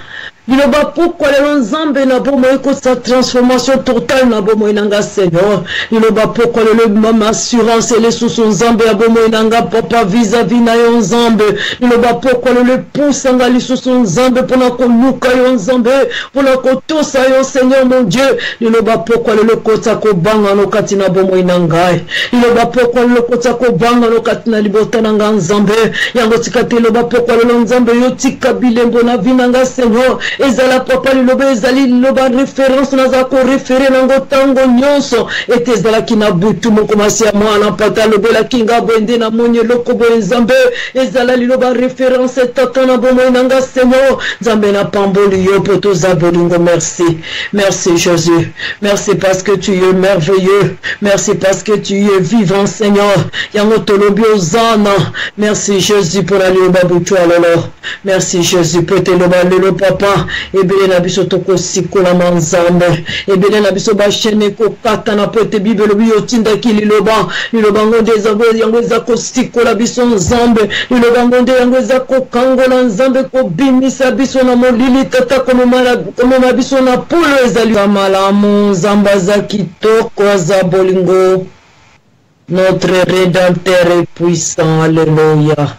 Liloba pourquoi le nzambe na bomo eko sa transformation totale na bomo inanga Seigneur. Liloba pourquoi le mama assurance et les sous nzambe ya bomo inanga papa vis-à-vis na yo nzambe. Liloba pourquoi le pousse anga li sous nzambe pona ko luka yo nzambe pona ko tosa yo Seigneur mon Dieu. Liloba pourquoi le kota ko banga no kati na bomo inanga. Liloba pourquoi le kota ko banga no kati na libota nanga nzambe. Yango tikate liloba pourquoi le nzambe yo tika bilembo na vinanga Seigneur. Ezala papa liloba ezali liloba référence naza ko référé nango tango nyonso ete ezala kina butu moko masi ya mwana pata lobela kinga bwende na monye loko bo nzambe ezala liloba référence tata na bomo nanga Seigneur nzambe na pamboli yo poto za bolingo merci merci Jésus merci parce que tu es merveilleux merci parce que tu es vivant Seigneur yango tolobi ozana merci Jésus pour la liloba butu alolo merci Jésus pour te loba lelo papa ebele na biso toko sikola manzambe ebele na biso ba chaîne ko kata na pote bibelo biyo tinda kililoba liloba ngonde zango yango za ko sikola biso nzambe liloba ngonde yango za ko kangola nzambe ko bimisa biso na molili tata ko mama biso na polo ezali malamu nzamba za kitoko za bolingo Notre Rédempteur est puissant, alléluia.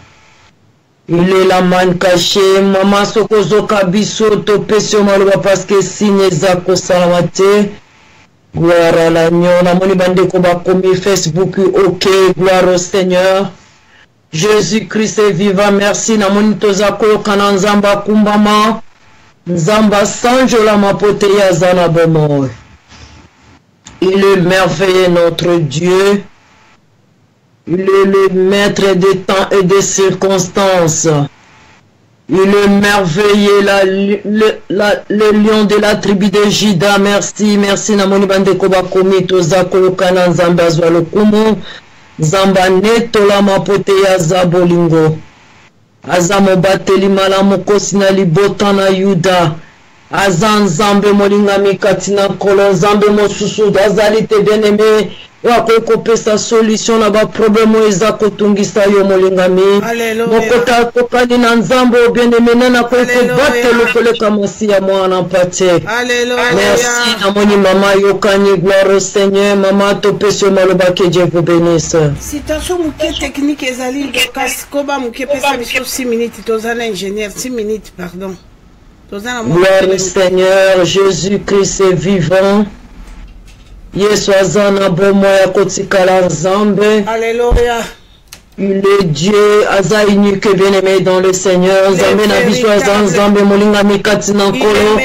Il est la manne cachée, maman sokozo kabiso to pesio maluba parce que signe zako salamate. Gloire à l'agneau, na moni bande ko ba komi Facebook, ok, gloire au Seigneur. Jésus-Christ est vivant, merci na moni tozako kana nzamba kumbama. Nzamba sanjo la mapote ya zana bomo. Il est merveilleux notre Dieu. Il est le maître des temps et des circonstances. Il est merveilleux, le lion de la tribu de Juda. Merci, merci. Namoni bande koba komi toza kolokana nzamba zwalo kumu. Nzamba neto la mapote ya zabolingo. Azamo bateli malamu kosina libota na Yuda. Azan zambe molingami katina kolo zambe mosusu azali te bien-aimé. Wako sa solution na ba problème eza kotungisa yo molingami. Mokota kokani na nzambo bien-aimé nana ko battre le koleka masia mwana pate. Merci na moni mama yokani, gloire au Seigneur. Mama to pesio maloba que Dieu vous bénisse. Citation muke technique ezali dokas koba muke pesa biso 6 minutes tozana ingénieur 6 minutes pardon. Gloire au Seigneur, Jésus-Christ est vivant. Yesu azana bomo ya kotikala nzambe. Alléluia. Il est Dieu, aza unique bien-aimé dans le Seigneur. Nzambe na biso aza nzambe molinga mikati na nkolo.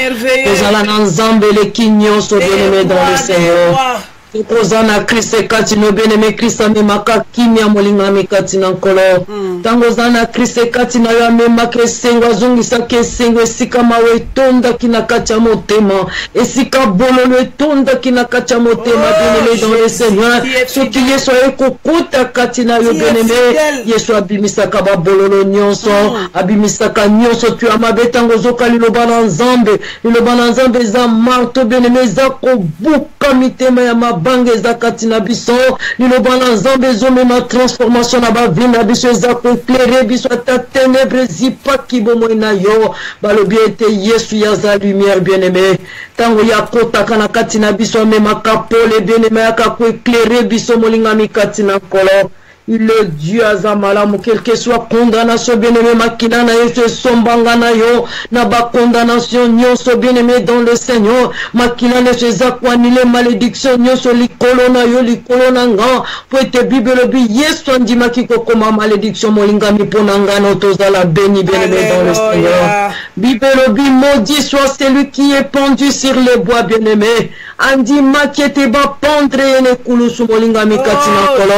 Ozala na nzambe leki nyonso bien-aimé dans le Seigneur. Kozana Christ kati no bien-aimé Christ amemaka kimia molinga mikati na nkolo. Tango zana Christ kati na yo amemaka esengo azongisaka esengo esika mawe etondaki na kati ya motema, esika bololo etondaki na kati ya motema bien-aimé dans le Seigneur. Soki Yesu ayekokota kati na yo bien-aimé, Yesu abimisaka babololo nyonso, abimisaka nyonso tu amabe tango zoka liloba na nzambe. Liloba na nzambe eza marto bien-aimé eza kobuka mitema ya bange za katina biso liloba na nzambe ezomema transformation na bavi na biso eza koeklere biso ata ténèbre zipaki bomoi na yo balobi ete Yesu yaza lumière bien-aimé tango ya kotaka na kati na biso amemaka pole bien-aimé yaka koeklere biso molingami kati na nkolo. Il est Dieu azamalamu, quelle que soit condamnation bien-aimé makina na yo sombanga na yo na ba condamnation nyonso bien-aimé dans le Seigneur makina na yo zakwanile malédiction nyonso likolo na yo likolo na nga po ete Bible bi Yesu andimaki kokoma malédiction molingami pona ngano tozala béni bien-aimé dans le Seigneur. Bible bi maudit soit celui qui est pendu sur les bois bien-aimé andima qui était ba pendre ene kulusu molingami katina kolo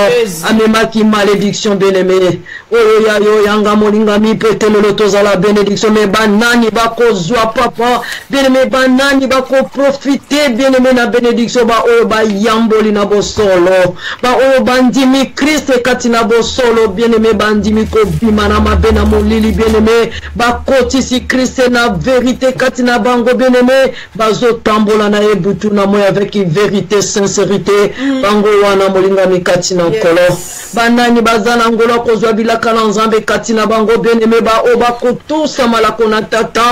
amemaki malédiction bien-aimé. Oyo ya yo yanga molinga mi petelo lotoza la bénédiction mais banani bako zwa papa bien-aimé banani bako profiter bien-aimé na bénédiction ba oyo ba yamboli na bosolo ba oyo bandimi Christ katina bosolo bien-aimé bandimi ko bima na mabena molili bien-aimé ba kotisi Christ na vérité katina bango bien-aimé bazo tambola na ebutu na moya avec vérité sincérité bango wana molinga mi katina kolo banani bazana ngolo kozwa bilaka na nzambe katina bango bien-aimé ba oba kotusa malako na tata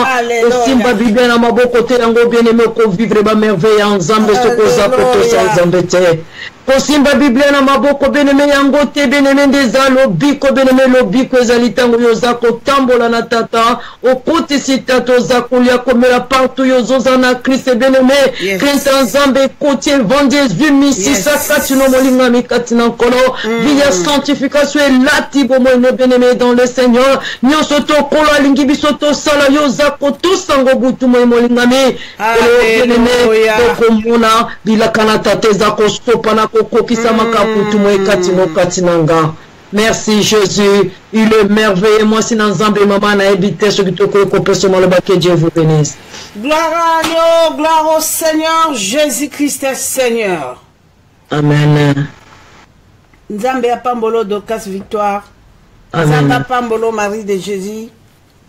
osimba biblia na maboko te yango bien-aimé ko vivre ba merveille en nzambe sokoza kotusa nzambe te kosimba biblia na maboko bien-aimé yango te bien-aimé ndeza lobiko bien-aimé lobiko ezali tango yoza kotambola na tata okotisi tata oza kolia komela partout yozoza na Christ bien-aimé Christ nzambe koti évangile misisa kati no molinga mikati na nkolo via sanctification et lati bomo no bien-aimé dans le Seigneur nyonso to kolo alingi biso to sala yoza kotusango butu mo molingami bien-aimé tokomona bilaka na tata eza kostopa na kokokisa makaputu mo ekati mo kati nanga. Merci Jésus, il est merveilleux. Moi si nzambe mama na ebite so kitoko ko peso maloba que Dieu vous bénisse. Gloire à Dieu, gloire au Seigneur, Jésus-Christ est Seigneur. Amen. Nzambe ya pambolo Dokas Victoire. Nzambe pambolo Marie de Jésus.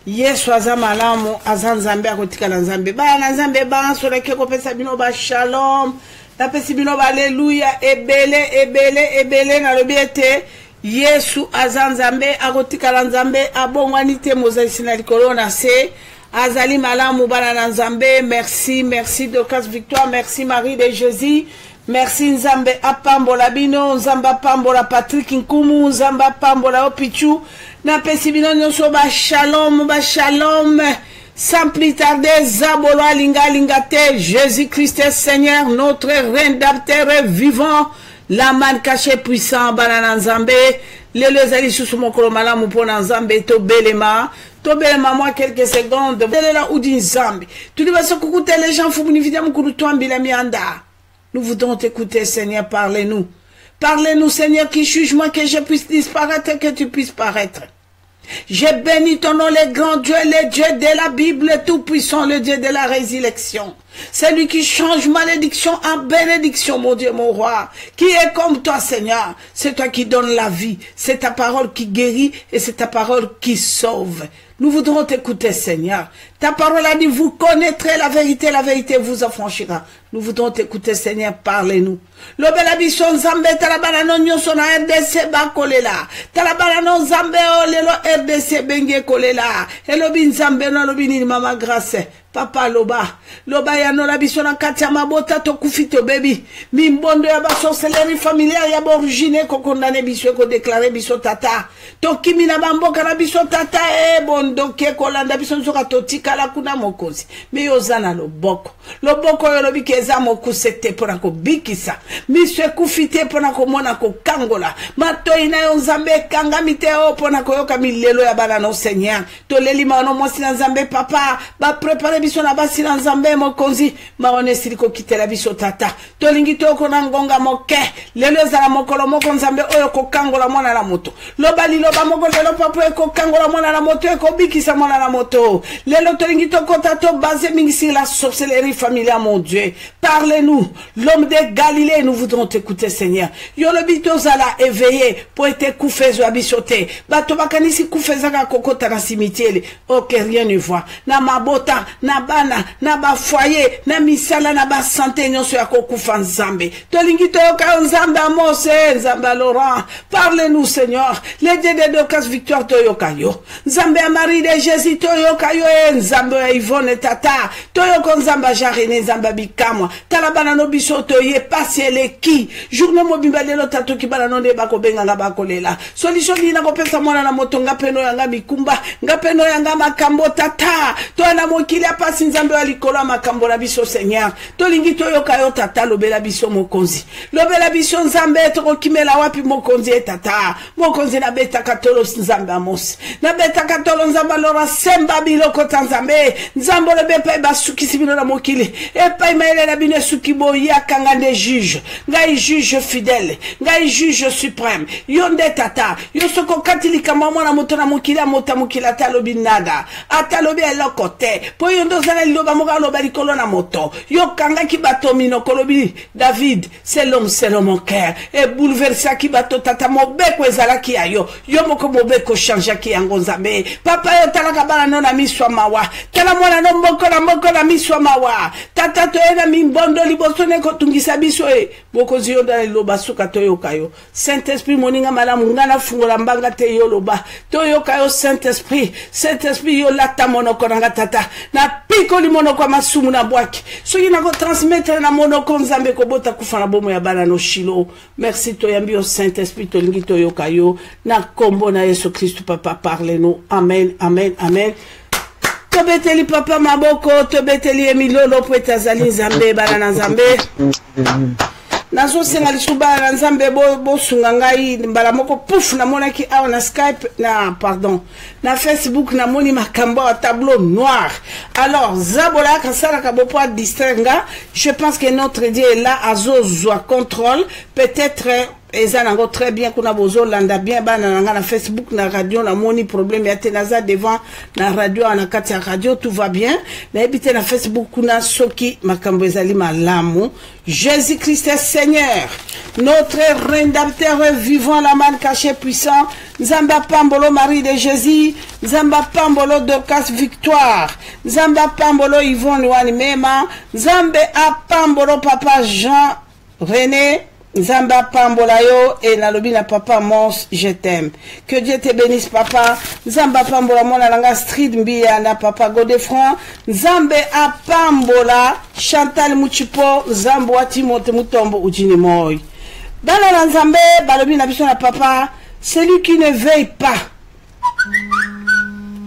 Yesu azamalamu azanzambe akotika na nzambe. Ba na nzambe ba soleke ko pesa bino ba shalom. Na pesi bino ba alléluia ebele na lobiete. Yesu azanzambe akotika na nzambe abongwani te mozaisi na likolo na se azali malamu bana na nzambe. Merci Dokas Victoire, merci Marie de Jésus. Merci Nzambe apambola bino, Nzamba pambola Patrick Nkumu, Nzamba pambola Opichu, na pesi bino nyonso ba shalom, sans plus tarder, Zabolo Alinga Lingate, Jésus-Christ Seigneur, notre rédempteur vivant, la man caché puissant, banana Nzambe, les ali sous mon kolomala mupona Nzambe, to belema, moi quelques secondes, là ou din Nzambe, tu dis, vas-y, coucouter les gens, faut nous vider mon coup de toi, Bilamianda. Nous voudrons t'écouter, Seigneur, parlez-nous. Parlez-nous, Seigneur, qui juge-moi, que je puisse disparaître, que tu puisses paraître. J'ai béni ton nom, le grand Dieu, le Dieu de la Bible, tout-puissant, le Dieu de la résurrection. C'est lui qui change malédiction en bénédiction, mon Dieu, mon roi. Qui est comme toi, Seigneur? C'est toi qui donnes la vie. C'est ta parole qui guérit et c'est ta parole qui sauve. Nous voudrons t'écouter, Seigneur. Ta parole a dit, vous connaîtrez la vérité vous affranchira. Nous voudrons t'écouter, Seigneur, parlez-nous. Lobela bison Nzambe talabana non nyonso na RDC ba kolela. Talabana non Nzambe o lelo RDC benge kolela. Elobi Nzambe no lobi ni mama grâce. Papa loba ya no la biso na kati ya mabota to kufito baby. Mimbondo ya ba sorcellerie familiale ya origine ko condamné biso ko déclarer biso tata. To kimi na bamboka na biso tata bondo ke kolanda biso nzoka totika la kuna mokozi. Me yozana loboko. Loboko yo lobi keza mokusete pona ko bikisa. Miswe kufite pona ko mona ko kangola. Mato ina yo Nzambe kanga miteo pona ko yoka milelo ya bana no Seigneur. To lelima no mosi na Nzambe papa ba préparer biso na basi na Nzambe mokonzi maone siliko kitela biso tata. To lingi to ko na ngonga moke. Lelo zala mokolo moko Nzambe oyo ko kangola mona na moto. Lobali loba moko lelo papa ko kangola mona na moto ko bikisa mona na moto. Lelo to lingi to ko tato basé mingi la sorcellerie familiale mon Dieu. Parlez-nous, l'homme de Galilée, nous voudrons t'écouter, Seigneur. Yo le bito zala éveillé pour être koufezo abisoté. Bato bakanisi koufezaka kokota na cimetière. Ok, rien ne voit. Na mabota, na bana, na ba foyer, na misala, na ba santé, nyonso ya kokufa Nzambe. Tolingi toyoka Nzambe Mose, Nzambe Laurent. Parlez-nous, Seigneur. Les dieux de Docas Victoire toyoka yo. Nzambe Marie de Jésus toyoka yo. Nzambe Yvonne Tata. Toyoko Nzambe Jarene, Nzambe Bikamwa. Talabana no bisoto ye passe le ki. Journée mobimba lelo tato ki bana no de bako benga nga bako lela. Solution ni na ko pesa mwana na moto nga peno yanga mikumba, nga peno yanga makambo tata. To na mokili apasi Nzambe wa likolo makambo na biso Seigneur. To lingi to yoka yo tata lobela biso mokonzi. Lobela biso Nzambe to kimela wapi mokonzi tata. Mokonzi na beta katolo Nzambe Amos. Na beta katolo Nzambe lora semba biloko Nzambe. Nzambe lebepe basuki sibino na mokili. Epa imaele na bine sukibo yakanga de juge. Ngai juge fidèle. Ngai juge suprême. Yonde tata. Yosoko katilika mama na moto na mokila mota mokila talobi nada. Atalobi elokote. Po yondo zana liloba moka loba likolo na moto. Yokanga ki bato mino kolobi David. C'est l'homme mon cœur. Et bouleversa ki bato tata mobeko ezala ki ayo. Yo moko mobeko chanja ki yango Nzambe. Papa yo talaka bana no na miswa mawa. Tala mwana no moko na miswa mawa. Tata to ena mimbondo liboso ne ko tungisa biso e. Boko ziyo da loba suka to yokayo. Saint-Esprit moninga malamu ngana fungola mbanga te yo loba. To yokayo Saint-Esprit. Saint-Esprit yo lata monoko na tata. Na piko li monoko masumu na bwaki. So yina ko transmettre na monoko Nzambe ko bota kufa na bomo ya bana no shilo. Merci to yambi o Saint-Esprit to lingi to yokayo. Na kombo na Yesu Christ papa parlez-nous. Amen, amen, amen. Tobeteli papa maboko, tobeteli emilolo pwetazali Nzambe bana Nzambe. Nazo senga lisuba na Nzambe bo sunga ngai mbala moko pouf na monaki awa na Skype na Facebook na moni makambo à tableau noir. Alors zabola kasala kabopo a distinga, je pense que notre Dieu est là azozwa contrôle, peut-être ezanango très bien kuna bozo landa bien bana na Facebook na radio na moni problème ya tenaza devant na radio na kati ya radio tout va bien na ebite na Facebook kuna soki makambo ezali malamu. Jésus Christ est Seigneur, notre rédempteur vivant, la man caché puissant. Nzamba Pambolo Marie de Jésus, Nzamba Pambolo Docas Victoire, Nzamba Pambolo Yvonne Wanimema, Nzambe a Pambolo Papa Jean René, Nzamba pambola yo et nalobi na papa Mons, je t'aime. Que Dieu te bénisse papa. Nzamba pambola mona langa Street Mbia na papa Godefran. Nzambe a pambola Chantal Muchipo, Nzambo wa Timote Mutombo ujini moi. Bana na Nzambe balobi na biso na papa, celui qui ne veille pas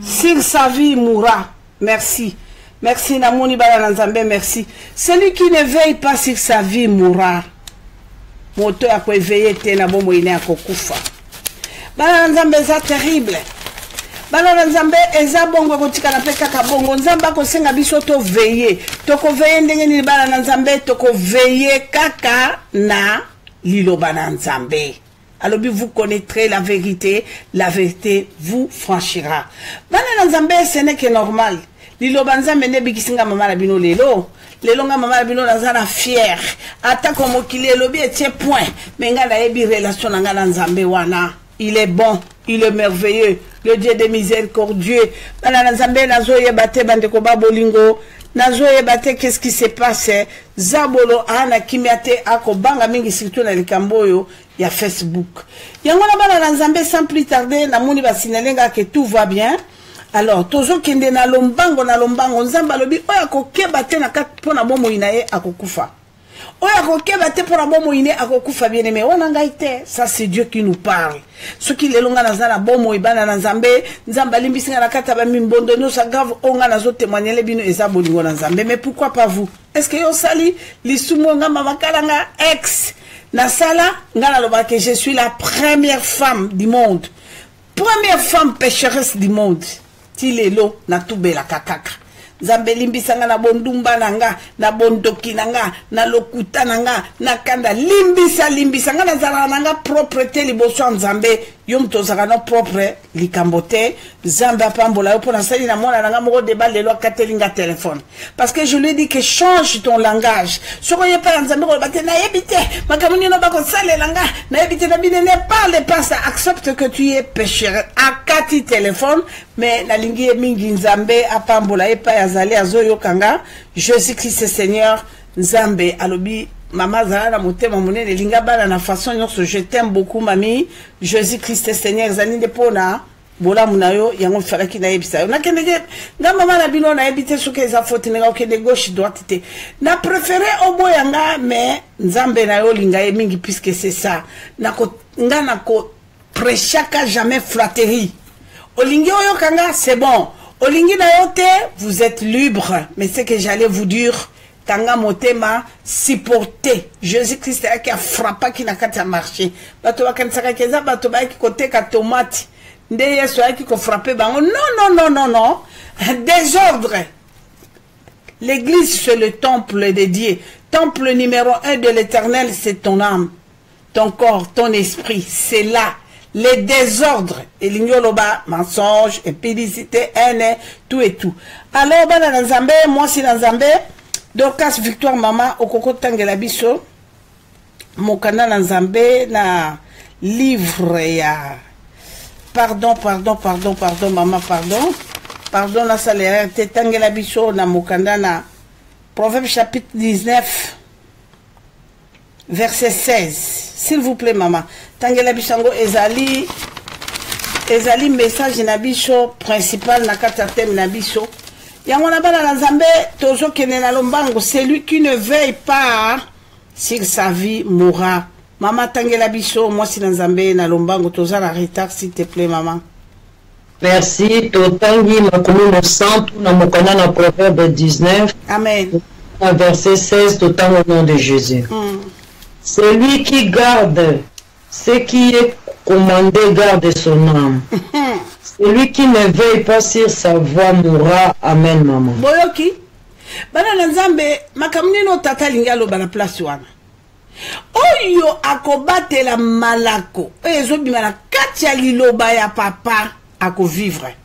sur sa vie mourra. Merci. Merci Namoni bana na Nzambe, merci. Celui qui ne veille pas sur sa vie mourra. Moto ya kueveye tena bomo ine ya kokufa. Bana Nzambe eza terrible. Bana Nzambe eza bongo kotika na peka ka bongo. Nzambe akosenga biso to veye. Toko veye ndenge ni bana Nzambe toko veye kaka na lilo bana Nzambe. Alors vous connaîtrez la vérité vous franchira. Bana Nzambe ce n'est que normal. Lilo banzambe ne bikisinga mama la bino lelo. Lelo nga mama bino nazana fier ata komo kile lobi etie point menga na yebi relation nga na Nzambe wana. Il est bon, il est merveilleux, le Dieu de miséricordieux. Bana Nzambe nazo yebate bandeko babolingo nazo yebate qu'est-ce qui se passe zabolo ana kimiate ako banga mingi surtout na likamboyo ya Facebook. Yango na bana Nzambe sans plus tarder na moni basinalenga que tout va bien. Alors, tozo kende na lombango Nzamba lobi oya kokeba te na kati pona bomo inaye akokufa. Oya kokeba te pona bomo ine akokufa bien aimé. Wana ngai te, ça c'est Dieu qui nous parle. Ce qui le longa na bomo ibana na Nzambe, Nzamba limbisinga na kata ba mimbondo no sa grave onga na zo témoigner bino eza bolingo na Nzambe. Mais pourquoi pas vous? Est-ce que yo sali lisumo nga mamakalanga ex na sala ngana loba que je suis la première femme du monde. Première femme pécheresse du monde. Tilelo na tubela kakaka. Nzambe limbisanga na bondumba nanga, na bondoki nanga, na lokuta nanga, na kanda limbisa nga na zala nanga propreté liboso Nzambe, yom tozaka no propre likambote, Nzambe apambola yo pona sali na mona nanga moko débat lelo katelinga téléphone. Parce que je lui ai dit que change ton langage. Soko yepa Nzambe ko bate na yebite, makamuni no bako sale langa, na yebite na bine ne parle pas ça, accepte que tu es pécheur. Akati téléphone, mais na lingi mingi Nzambe apambola yepa yazali azoyo kanga, Jésus-Christ Seigneur, Nzambe alobi Maman Zara na motema monene linga bala na façon nyonso je t'aime beaucoup mami Jésus-Christ Seigneur zali ndepona bola munayo yango falaki na yebisa na kendege nga mama na bino na yebite suke za faute nga okende gauche droite te na préféré obo yanga mais Nzambe na yo linga ye mingi puisque c'est ça na ko nga na ko prêchaka jamais flatterie olingi oyo kanga c'est bon olingi na yo te vous êtes libre mais ce que j'allais vous dire Tanga motema supporter Jésus-Christ qui a frappé qui n'a qu'à marcher. Bato bakansaka keza bato ba ki côté ka tomate. Nde Yesu a qui ko frapper bango. Non. Désordre. L'église c'est le temple de Dieu. Temple numéro 1 de l'Éternel c'est ton âme, ton corps, ton esprit, c'est là. Les désordres et l'ignoloba, mensonge, impudicité, haine, tout et tout. Alors bana Nzambe, moi si Nzambe Dorcas Victoire Mama okoko tangela biso mokanda na Nzambe na livre ya pardon mama pardon la salaire te tangela biso na mokanda na Proverbe chapitre 19 verset 16 s'il vous plaît mama tangela bisango ezali message na biso principal na kata thème na biso. Celui qui ne veille pas sur sa vie mourra. Maman tangela biso, moi si Nzambe na lombango toza na retard s'il te plaît maman. Merci, totangi makomi no centre na mokona na Proverbe 19. Amen. Verset 16 totangi au nom de Jésus. Celui qui garde ce qui est commandé garde son âme. Celui qui ne veille pas sur sa voie mourra. Amen, maman. Boyoki. Bana Nzambe, makamuni no tata lingalo bana place wana. Oyo akobate la malako. Oyo bimana katia liloba ya papa ako vivre.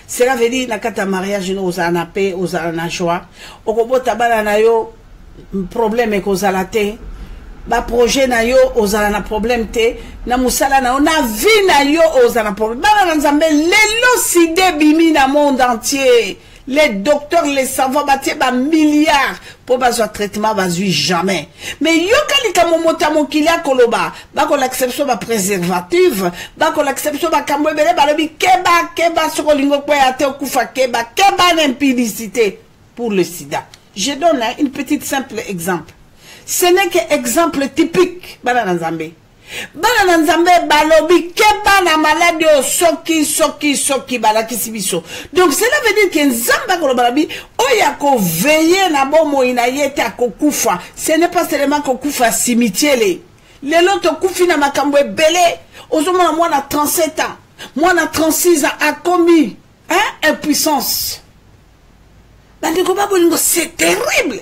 Cela veut dire na kata mariage no ozana paix, ozana joie. Okobota bana na yo problème ko zalate. Ba projet na yo ozala na problème te na musala na on a vie na yo ozala na problème bana Nzambe lelo side bimi na monde entier les docteurs, les savants, bah milliards pour baser traitement, basui jamais. Mais yokali kamomota mokilia koloba, bah qu'on l'acception ba préservative, bah qu'on l'acception ba kamwebele ba lobi keba sur lingo kwa ate okufa keba l'impudicité pour le sida. Je donne une petite simple exemple. Ce n'est qu'un exemple typique, bana nzambe. Bana nzambe balobi keba na maladie soki balakisi biso. Donc cela veut dire que nzamba ko balobi oyako veiller na bomo ina yete akokufa. Ce n'est pas seulement kokufa cimetière les loto kufi na makambo ebele. Ozomona mwana 37 ans, mwana 36 ans a commis impuissance. Bandeko babolingo c'est terrible.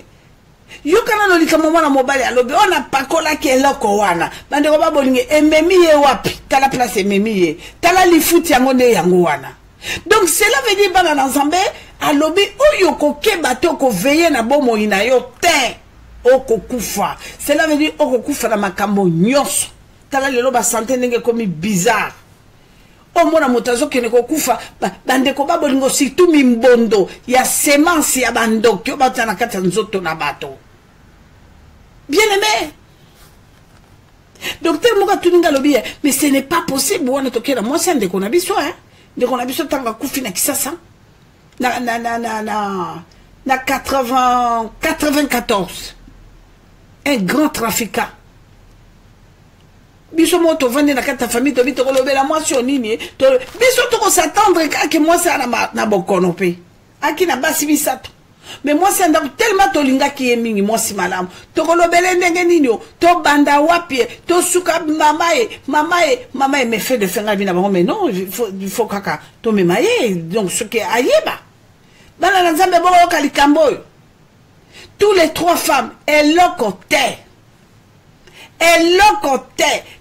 Yokana no likama mwana mobali alobe ona pakola ke eloko wana bandeko babolinge ememi ye wapi tala place ememi ye tala lifuti yango nde yango wana. Donc cela veut dire bana na nzambe alobi oyo kokeba to ko veiller na bomo ina yo te okokufa. Cela veut dire okokufa na makambo nyonso. Tala lelo ba santé ndenge komi bizarre. O mona motazo kene kokufa bandeko babolingo surtout mimbondo ya semence ya bandoki o batana kati nzoto na bato. Bien aimé. Docteur Moka Tuninga Lobby, mais ce n'est pas possible. Moi, c'est un déconabiso, hein. Déconabiso, tant que Koufina Kisasa. Na 94. Un grand trafiquant. Biso moto vende na kata famille to bito kolobela moi sur nini to biso to s'attendre que moi ça na bokonope. Aki na basi bisato. Mais moi c'est tellement tolinga qui est mingi moi si malam to kolobele ndenge nini to banda wapi to suka mama me fait de faire vie na bango mais non il faut kaka to me maye donc ce qui ayeba bana na nzambe bo kalikambo tous les 3 femmes elokote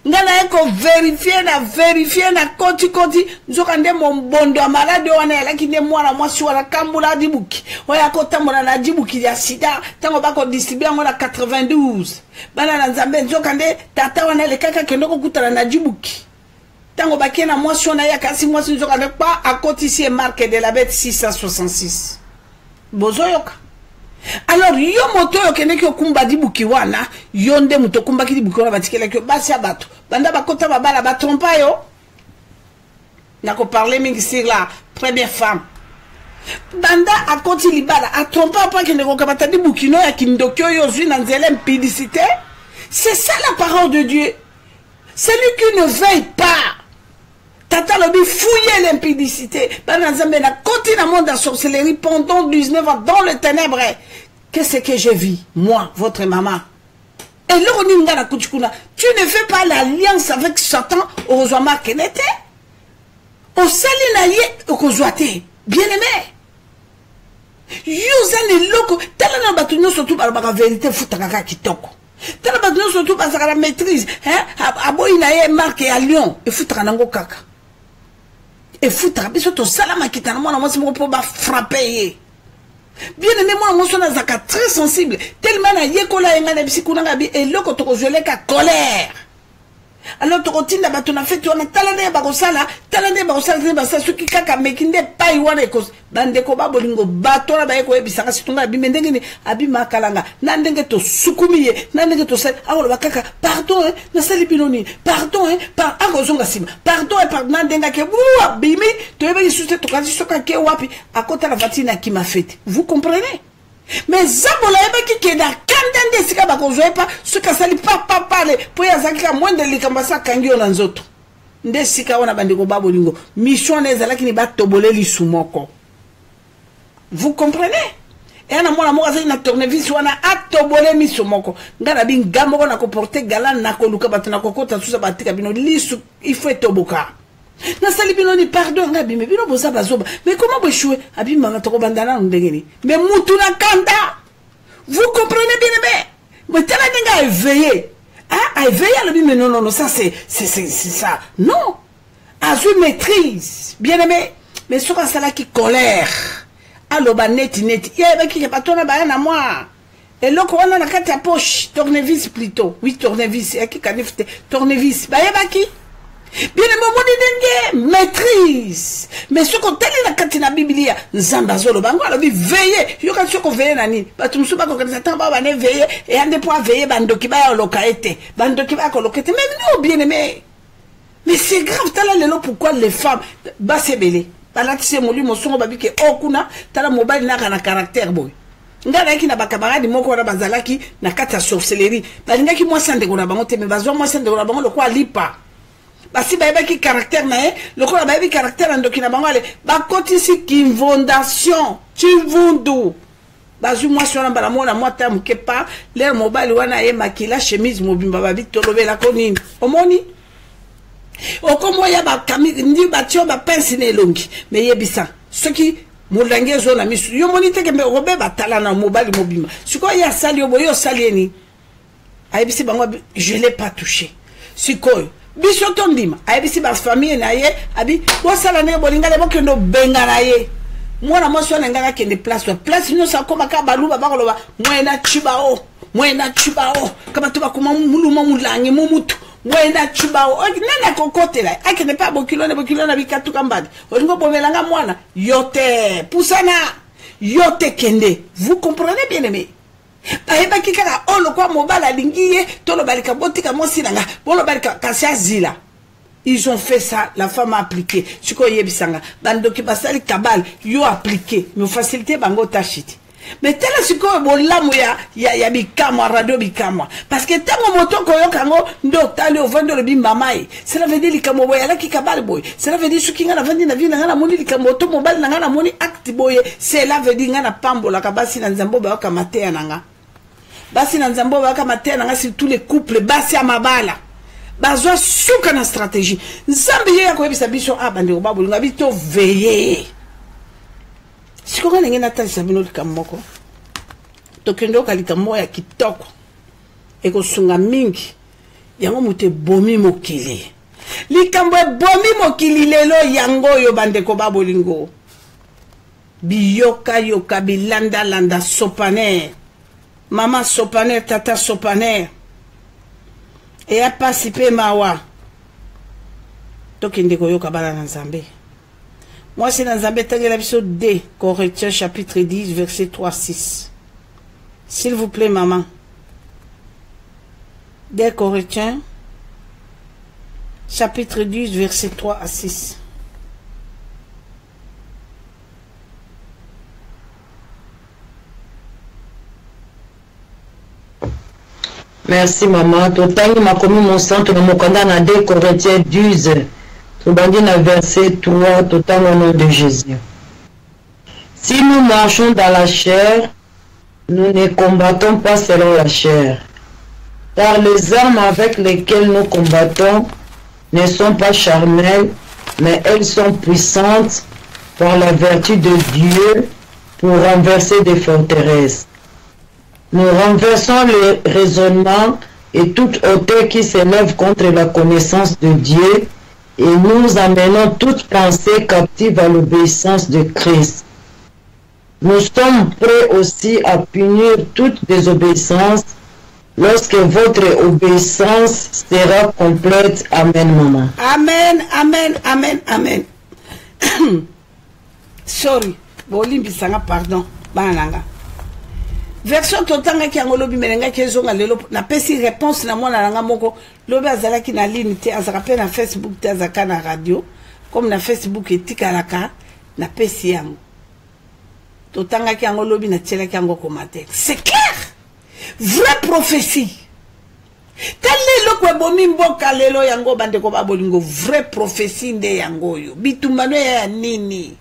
ngana eko vérifier na koti nzoka nde mombondo ya malade wana yalaki nde mwana mwasi wana kambula dibuki oya kotambola na dibuki ya sida tango bako distribuer yango na 92 bana na nzambe nzoka nde tata wana lekaka kende kokutana na dibuki tango bakie na mwasi wana ya kasi mwasi nzoka nde pa akoti si marque de la bête 666 bozoyoka. Alors yo moto yo kene ki okumba dibuki wana yo nde moto kumba ki dibuki wana batikela ki basi ya bato banda bakota babala ba trompa yo nako parler mingi sur la première femme banda akoti libala a trompa pa kene ko kabata dibuki no ya kindokyo yo zui na nzela impudicité. C'est ça la parole de Dieu. Celui qui ne veille pas tata lobi fouiller l'impudicité. Bana nzambe na koti na monde de sorcellerie pendant 19 ans dans le ténèbre. Qu'est-ce que j'ai vu, moi, votre maman? Et là, tu ne fais pas l'alliance avec Satan, heureusement qu'elle était. Au salinaye, au kozoate, bien aimé. Yuzane loko, talana batunyo surtout par la vérité, futakaka kitoko. Talana batunyo surtout par la maîtrise, hein, aboy naye marque à Lyon, et futakanango kaka. Et futaka, biso to salama kitana, moi, moi, c'est mon pour frapper. Bien aimé, moi, je suis très sensible. Tellement na yekola engana bisikuna bi et loko to kozwele ka colère. Alors to kotinda bato na fait on talane ba kosala ba sa suki kaka mekinde pai wana ko bandeko ba bolingo bato na ba ko ebisaka situnga bi mendenge ni abi makalanga na ndenge to sukumiye na ndenge to sa awolo bakaka pardon na sali binoni pardon par akozonga sima pardon pardon ndenga ke bua bimi to ebe sute to kasi soka ke wapi akota la vatina qui m'a fait. Vous comprenez? Mais zabola ebaki ke da kandende sika bakozwe pa suka sali pa parler pour yazaka moins de likambasa kangio na nzoto nde sika wana bandeko babolingo mission nezalaki ni batobole lisumoko. Vous comprenez? Et na mwana moka na tournevis wana atobole misumoko ngana bingambo ko na ko porter galant na ko luka batuna ko kota susa batika bino lisu il faut etoboka. Na sali bino ni pardon ngabi me bino boza bazoba mais comment vous échouer abi mama to bandana ndengeni mais mutuna kanda. Vous comprenez bien aimé? Mais tala ninga éveillé ah éveillé le mais non ça c'est ça non azu maîtrise bien aimé mais sur ça là qui colère aloba net ya ba ki patona ba na moi et loko wana na kati ya poche tournevis plutôt oui tournevis ya ki kanifte tournevis ba ya ba ki bien aimé maîtrise mais ce qu'on telle la katina biblia nzamba zolo bango ala bi veiller yo ka soko veiller nani batu musuba ko kanisa tamba ba ne veiller et ande po veiller bandoki ba yo lokaete bandoki ba ko lokete mais non bien aimé mais c'est grave tala lelo pourquoi les femmes ba sebele balati se moli mosongo babike okuna tala mobile na kana caractère boy ngana ki na bakamaradi moko na bazalaki na kata sorcellerie balingaki moi sande ko na bango te mais bazwa moi sande ko na bango lo kwa lipa basi bayebaki caractère na ye lokola bayebi caractère ndoki na bango ale bakotisi kivondation chivundu bazwi mwasi wana mbala mona mwata muke pa l'air mobile wana ye makila chemise mobimba babi tolobela ko nini omoni okomo ya bakami ndi batio ba pince ne longi mais yebisa ce qui molange zo na misu yo moni teke mbe robe batala na mobile mobimba siko ya sali yo sali ni ayebisi bango je l'ai pas touché siko biso tondima ayebisi ba famille na ye abi bo sala ne bolinga le bokendo benga na ye mwana moso na ngaka kende place no sa koma ka baluba bakoloba mwena chibao kama tuba kuma muluma mulangi mumutu mwena chibao nana kokotela akene pa bokilo na bikatu kambadi olingo bomelanga mwana yote pusana yote kende vous comprenez bien aimé bayeba kikaka olo kwa mobala lingiye tolo balika botika mosinanga bolo balika kasia zila ils ont fait ça la femme a appliqué siko yebisanga bandoki basali kabal yo appliqué me facilité bango tachiti mais tela siko bolamu ya bikama radio bikama parce que tango moto koyo kango ndo tali au vendre le bimamae cela veut dire likamo boya la kikabal boy cela veut dire sukinga na vandi na vina ngana moni likamo to mobile na ngana moni acte boy cela veut dire ngana pambola kabasi na nzambo ba kamatea nanga basi na nzambo ba kamatea nanga sur tous les couples basi amabala bazwa suka na stratégie nzambe ya ko ebisa biso abande obabulu ngabi to veiller siko ngene na tali sabino likamoko tokendo kalika ya kitoko eko sunga mingi yango mute bomi mokili likambo bomi mokili lelo yango yo bande ko babolingo biyoka yoka bilanda landa sopaner mama sopaner tata sopaner et a participé mawa tokende ko yoka bana nzambe. Moi, c'est dans l'épisode D, Corinthiens chapitre 10, verset 3-6. S'il vous plaît, maman. D, Corinthiens chapitre 10, verset 3 à 6. Merci, maman. Totangi m'a commis mon sang, tu me condamnes à D, Corinthiens 10. Dans verset 3, tout au nom de Jésus. Si nous marchons dans la chair, nous ne combattons pas selon la chair. Car les armes avec lesquelles nous combattons ne sont pas charnelles, mais elles sont puissantes par la vertu de Dieu pour renverser des forteresses. Nous renversons le raisonnement et toute hauteur qui s'élève contre la connaissance de Dieu, et nous amenons toute pensée captive à l'obéissance de Christ. Nous sommes prêts aussi à punir toute désobéissance lorsque votre obéissance sera complète. Amen, maman. Amen, amen, amen, amen. Sorry, bolimbi sanga pardon, bananga. Version totanga ki angolobi melenga kezonga lelo na pesi réponse na mwana nanga moko lobi azalaki na ligne te azaka na Facebook te azaka na radio comme na Facebook etikalaka na pesi yango totanga ki angolobi na tiela ki ango commentaire c'est clair vraie prophétie telle ko bomi mboka lelo yango bande ko babolingo vraie prophétie nde yango yo bitumbano ya nini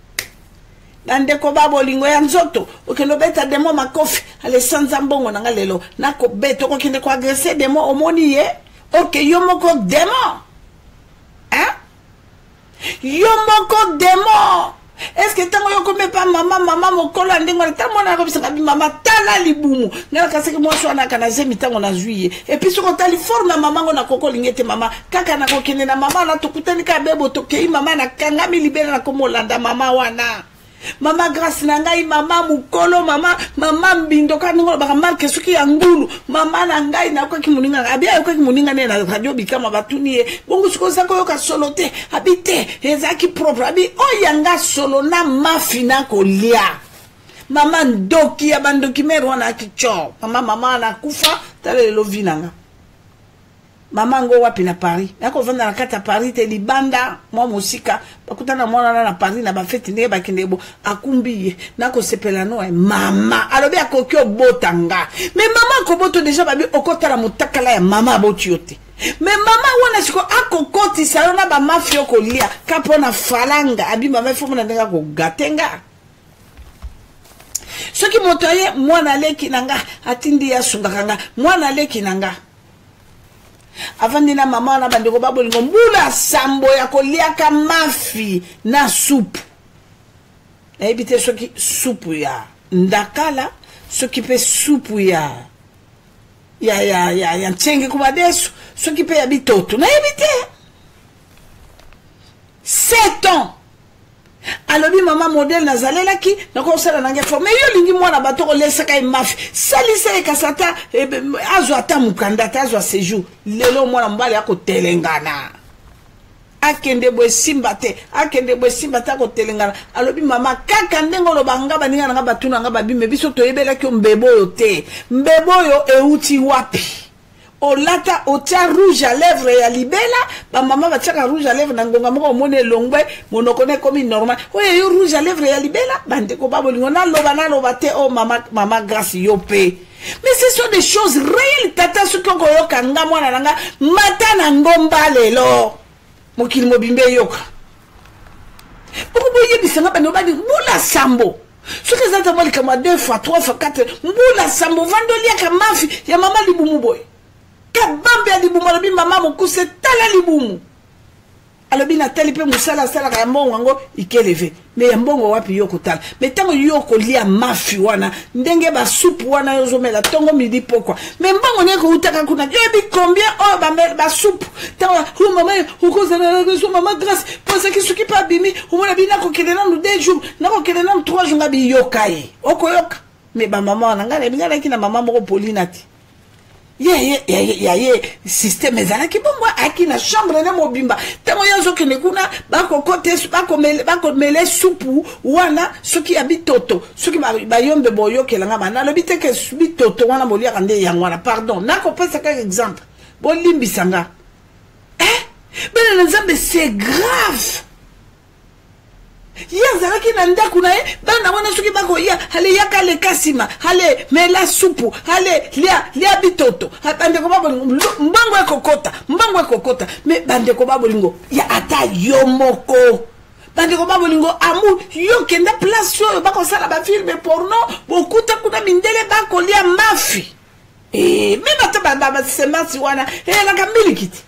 Bande ko babolingo ya nzoto okendo beta demo makofi ale sanza mbongo nanga lelo nako beto ko kende ko agresser demo omoni ye OK yo moko demo hein yo moko demo est-ce que tango yo kombe pa mama mokolo ndingo tango na ko bisaka bi mama tala libumu ngala kaseke mo so na kana zemi tango na juillet et puis soko tali forme mama ngo na koko lingete mama kaka na ko kende na mama na tokutani ka bebo tokei mama na kangami libera na ko molanda mama wana Mama Grâce nangai, mama Mukolo, mama Mbindo kanongo baka marque suki ya ngulu, mama nangai na kwa kimuninga, abia kwa kimuninga ne na radio bikama batuni e, bongo suko zako yoka solote, habite, ezaki propre, abi oyanga solo na mafina kolia. Mama ndoki ya bandoki merwa na kicho, mama na kufa, tale lovinanga. Mama ngo wapi na Paris. Nako vanda na kata Paris te libanda mwa musika bakutana mwana na Paris na bafeti ne bakindebo akumbiye nako sepela no mama alobi akoki obotanga. Mais mama ko boto déjà babi okotala mutakala ya mama boti yote. Mais mama wana siko akokoti salona ba mafio ko lia kapona falanga abi mama fo mona ndanga ko gatenga. Soki motoye mwana leki nanga atindi ya sungakanga mwana leki nanga. Avandina mama na bandeko babolingo mbula sambo ya koliaka mafi na soupe. Na ebite soki soupe ya ndakala, soki pe soupe ya nchenge kumadesu, soki pe ya bitoto. Na ebite 7 ans. Alobi mama modèle nazalela ki nako sala nange formé yo lingi mwana batoko lesaka mafi salisa ekasata azo ata mukanda azo séjour lelo mwana mbali yako telengana akende bwe simba te ko telengana alobi mama kaka ndengo lo banga baninga nga batuna nga babime biso toyebela ki mbebo yo te mbebo yo euti wapi olata otia rouge à lèvres ya libela ba mama batiaka rouge à lèvres na ngonga moko mone longwe monokone comme normal oye yo rouge à lèvres ya libela bande ko babolingo na loba te oh mama Grâce yo pe. Mais ce sont des choses réelles tata ce qu'on yoka nga mwana nanga mata na ngomba lelo mokili mobimbe yoka poko boye bisanga bano badi mula sambo ce que ça t'a mal comme 2 fois 3 fois 4 mula sambo vandolia ka mafi ya mama libumu boy kabambe ya libumu alobi mama mokuse tala libumu alobi na tali pe musala sala ka mbongo ngo ikeleve mais ya mbongo wapi yo kotala mais tango yo kolia mafi wana ndenge ba soupe wana yo zomela tongo midi pokwa mais mbongo ne ko utaka kuna yo bi combien oh ba soupe tango hu mama ukoza na so mama Grâce pense ki suki pa bimi umona bina ko kelena no 2 jours na ko kelena no 3 jours ngabi yokai okoyoka mais ba mama na ngale bingala kina mama moko Paulinati ye système ezala ki bomwa aki na chambre na mobimba tango yazo kene kuna bako mele supu wana soki ya bitoto soki ba yombe boyo kelanga bana lo biteke bitoto wana bolia kande yangwana pardon nako pesa ka exemple bolimbisanga ben nzambe c'est grave. Yazala ki na ndaku na ye bana wana soki bako ya hale yaka le kasima hale mela supu hale lia bitoto bande ko babolingo mbango ekokota me bande ko babolingo ya ata yomoko bande ko babolingo amu yo kenda place yo bako sala ba film porno bokuta kuna mindele bako lia mafi même ata ba semasi wana la kamilikiti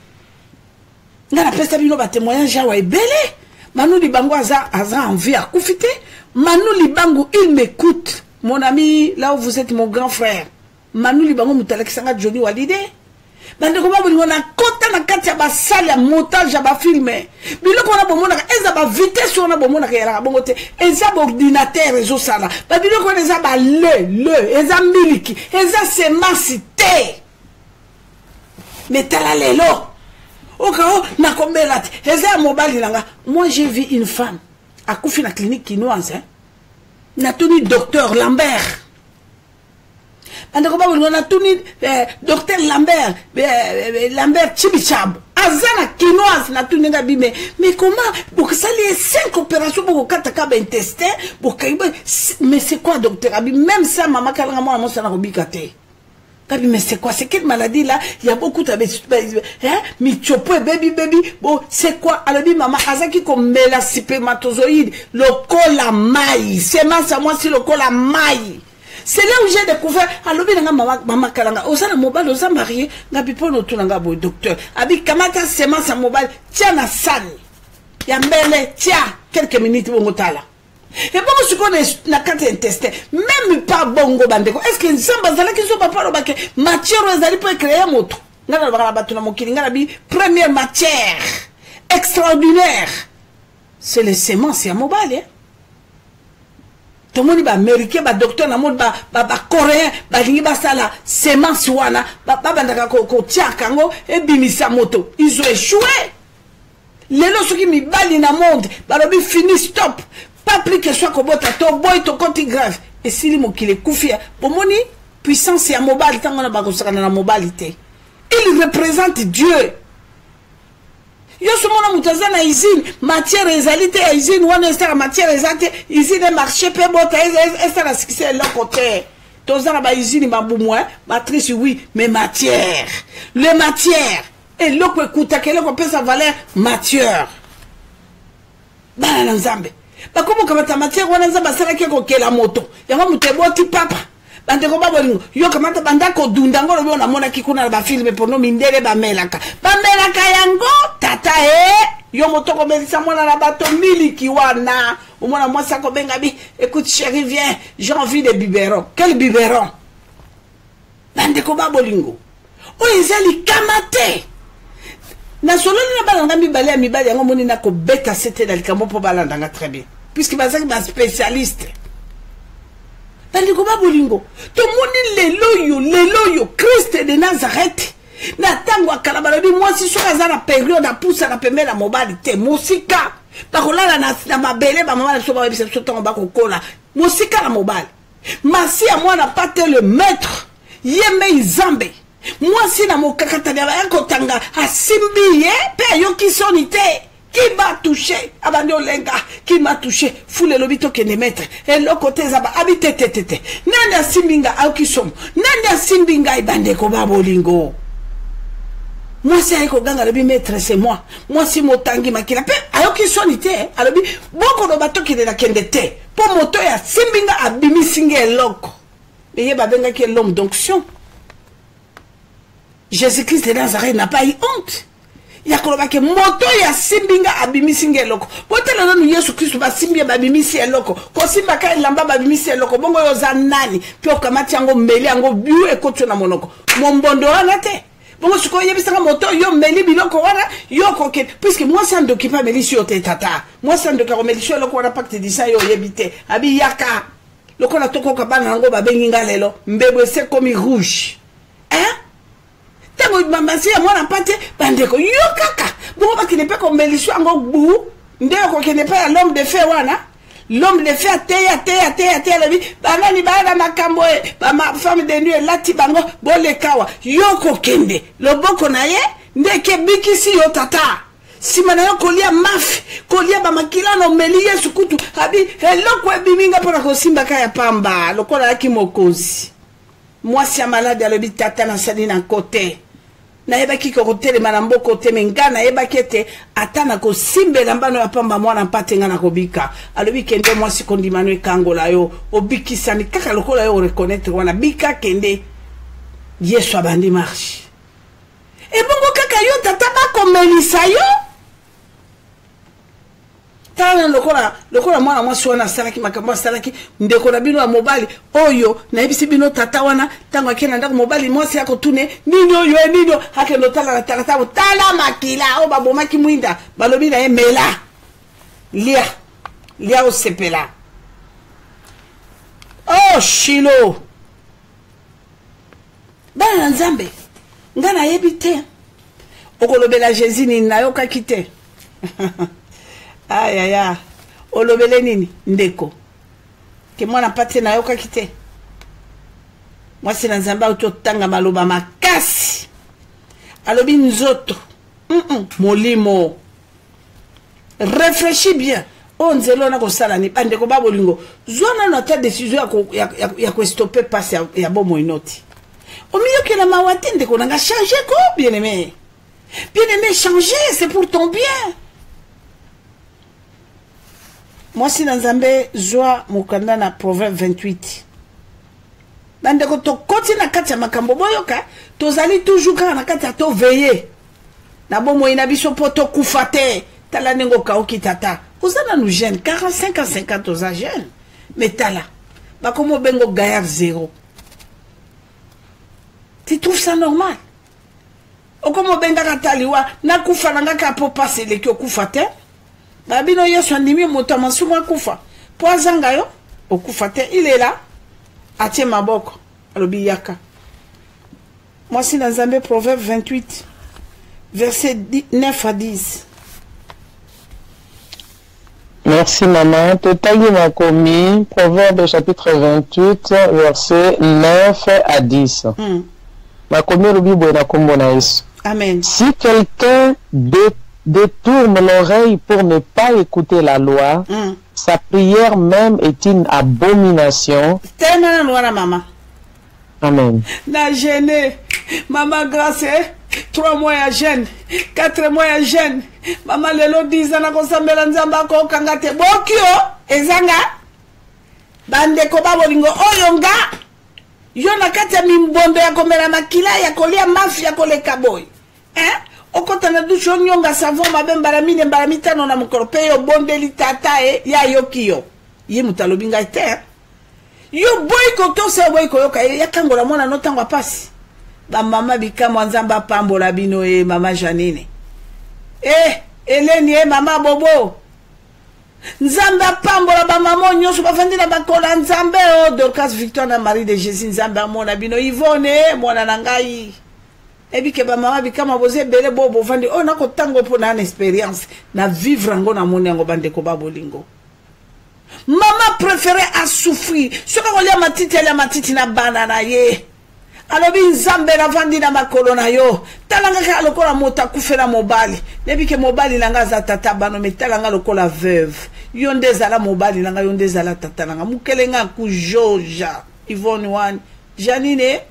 ngana pesa bino ba témoignage wa ebele. Manu Libango aza envie à koufite. Manu Libango, il m'écoute. Mon ami, là où vous êtes mon grand frère. Manu Libango Moutalexanga Johnny Walide. Bande ko baboli ngona kota na kati ya basali ya montage ya ba filmer. Biloko na bomona eza ba vitesse on na bomona ka yala bongo te. Eza ba ordinateur ezo sala. Ba biloko na eza ba eza miliki, eza semence te. Mais tala lelo. Moi j'ai vu une femme à Koufi la clinique chinoise n'a tenu docteur Lambert docteur Lambert Chibichab azana chinoise n'a tenu mais comment pour que ça les 5 opérations pour kataka intestin pour mais c'est quoi docteur Abi même ça maman kalanga moi mon sana robikate. Mais c'est quoi? C'est quelle maladie là? Il y a beaucoup de michopo baby. Bon, c'est quoi? Alors dit maman, azaki comme la spermatozoïde, le cola maï. C'est moi si le cola maï. C'est là où j'ai découvert. Alors dit maman kalanga. Osana mobile, osana marié. N'a pas no tulanga boy docteur. Abi kamata sema sa mobile. Tiens na sani. Yambele tiens quelques minutes bon motala. Et bon, ce qu'on est na carte intestin, même pas bongo bandeko. Est-ce que Nzamba zala qui sont pas parlé que matière zali peut créer un moto? Ngana ba batuna mokili ngana bi première matière extraordinaire. C'est les semences à mobile. tout le monde ba américain ba docteur na monde ba coréen ba lingi ba sala semence wana ba bandaka ko tiaka ngo e bimisa moto. Ils ont échoué. Lelo soki mi bali na monde ba lobi fini stop. Pas plus que soit kobota to boy to konti grave. Et si li mokile kufia pomoni puissance ya mobile tango na ba kosakana na mobilité. Il représente Dieu. Yo somona mutaza na usine matière ezalité ya usine wana esta matière ezalité usine marché pe bota esta la succès le côté tozana ba usine babumwa matrice oui mais matière le matière et loko ekuta kele ko pesa valeur matière bana nzambe bakomo kamata matière wana nzamba sala ke ko kela moto yango muteboti papa bande ko babolingo yo kamata banda ko dunda ngolo bo na mona kikuna ba film porno mindele ba melaka yango tata yo motoko melisa mona na bato miliki wana umona mwasa ko benga bi écoute chérie viens j'ai envie de biberon quel biberon bande ko babolingo o ezali kamate na solo na balanga mibali yango moni na ko beta c'était dans le campo po balanda très bien puisque bazaki ba spécialiste Bandiko bolingo to moni lelo yo Christ de Nazareth na tango akalabalobi mwasi soka za na période na poussa na pembe na mobali te musika bakolala na mabele ba mama so ba bisa so tango bakokola musika na mobali masi ya mwana pate le maître yeme izambe mwasi na mokakata ya kotanga asimbi pe yo kisonite. Qui m'a touché? Abando lenga. Qui m'a touché? Foule lobito que ne mettre. Et le côté zaba habite tete. Nanda simbinga au qui sommes. Nanda simbinga ibande ko babolingo. Moi c'est avec ganga lobi maître c'est moi. Moi si motangi makila pe ayo qui sonite. Alobi boko no bato ki de la kendete. Po moto ya simbinga abimi singe loko. Mais yeba benga qui est l'homme d'onction. Jésus-Christ de Nazareth n'a pas eu honte. Ya koloba ke moto ya simbinga abimisi ngeloko botela nanu Yesu Kristo ba simbia babimisi eloko ko simba ka lamba babimisi eloko bongo yo za nani pio kamati yango meli yango biu ekotso na monoko mombondo wana te bongo siko yebisanga moto yo meli biloko wana yo koke puisque moi ça ndoki pas meli sur te tata moi ça ndoka meli sur eloko wana pacte disa yo yebite abi yaka loko na toko ka bana yango babenginga lelo mbebo c'est comme rouge hein. Tango mamasi ya mwana pate bandeko yo kaka bongo bakine pe ko melisho ngo bu ndeko ko kene pa l'homme de fer wana l'homme de fer te la vie banani bana makambo ba ma femme de nuit lati bango bolekawa yo ko kende loboko na ye ndeke bikisi yo tata simana yo kolia mafi kolia ba makila no meli Yesu kutu abi eloko ebiminga pona ko simba kaya pamba lokola yaki mokozi mwasi ya malade alobi tata na sali na kote na yeba ki ko telema na mboko te menga na yeba kete atana ko simbela mbano ya pamba mwana patenga na kobika alobi kende mwasi kondimano ekangola yo obikisani kaka lokola yo reconnaître wana bika kende Yesu abandi marche e bongo kaka yo tata ba komelisa yo tana lokola mwana mwasi wana salaki makambo salaki ndeko na bino ya mobali oyo na ebisi bino tata wana tango akena ndako mobali mwasi yako tune nino yo nino hakendo tala tala makila o babomaki mwinda balobi na emela lia o sepela oh Shilo bana nzambe ngana yebite okolobela Jésus ni nayoka kite aya olobele nini ndeko ke mwana pate na yoka kite mwasi na nzamba utotanga maloba makasi alobi nzoto molimo réfléchis bien onzelo na ko sala ni bandeko babolingo zona na ta décision ya ko stopper passe ya bomo inoti o mieux que la mawate ndeko nanga changer ko bien aimé changer c'est pour ton bien. Moi, si dans Zambé, joie mukanda na Proverbe 28. Bandeko to koti na kati ya makambo boyoka, tozali toujours ka na kati ya to veiller. Na bomo ina biso poto kufate, tala nengo kaoki tata. Ozana nous jeune 45 à 50 aux jeunes. Mais tala, ba komo bengo gaillard zéro. Tu trouves ça normal? Okomo benga kataliwa na kufa nanga ka po passer le ki okufate. Babino Yesu andimi moto masumu akufa. Po azanga yo okufa te, il est là, atie maboko, alobi yaka. Moi si na Nzambe, Proverbe 28, verset 9 à 10. Merci maman. Totali makomi, Proverbe chapitre 28, verset 9 à 10. Makomi rubi boy na kombo na Yesu. Amen. Si quelqu'un détourne l'oreille pour ne pas écouter la loi, sa prière même est une abomination. Tellement noir maman. Amen. Na gêné, maman grâce, 3 mois à jeûne, 4 mois à jeûne. Maman lelo 10 ans na kosambela nzamba ko kangate bokio ezanga bande ko babolingo oyonga yo na kati ya mimbondo ya komela makila ya kolia mafia koleka boy okota na dusho nyonga savon mabembala mine mbala mitano na mukoro pe yo bondeli tata ya yokiyo ye mutalobinga ite yo boy ko to se boy ko yoka ya kangola mona no tangwa pasi ba mama bikama nzamba pambola bino mama Janine Eleni mama bobo Nzamba pambola ba mama nyonso bafandi na bakola Nzambe Dorcas Victoire na Marie de Jésus Nzamba mona bino Yvonne mona na ngai ebike ba mama bikama boze bele bobo fandi nako tango po na expérience na vivre ngo na mona ngo bande ko babolingo mama préférée à souffrir soka kolia matiti na banana ye alobi Nzambe na vandi na makolo na yo talanga ka lokola mota kufela mobali nebike mobali langa za tata bano metalanga lokola veuve yo ndezala mobali langa yo ndezala tata langa mukelenga ku Georgia Yvonne Wan Janine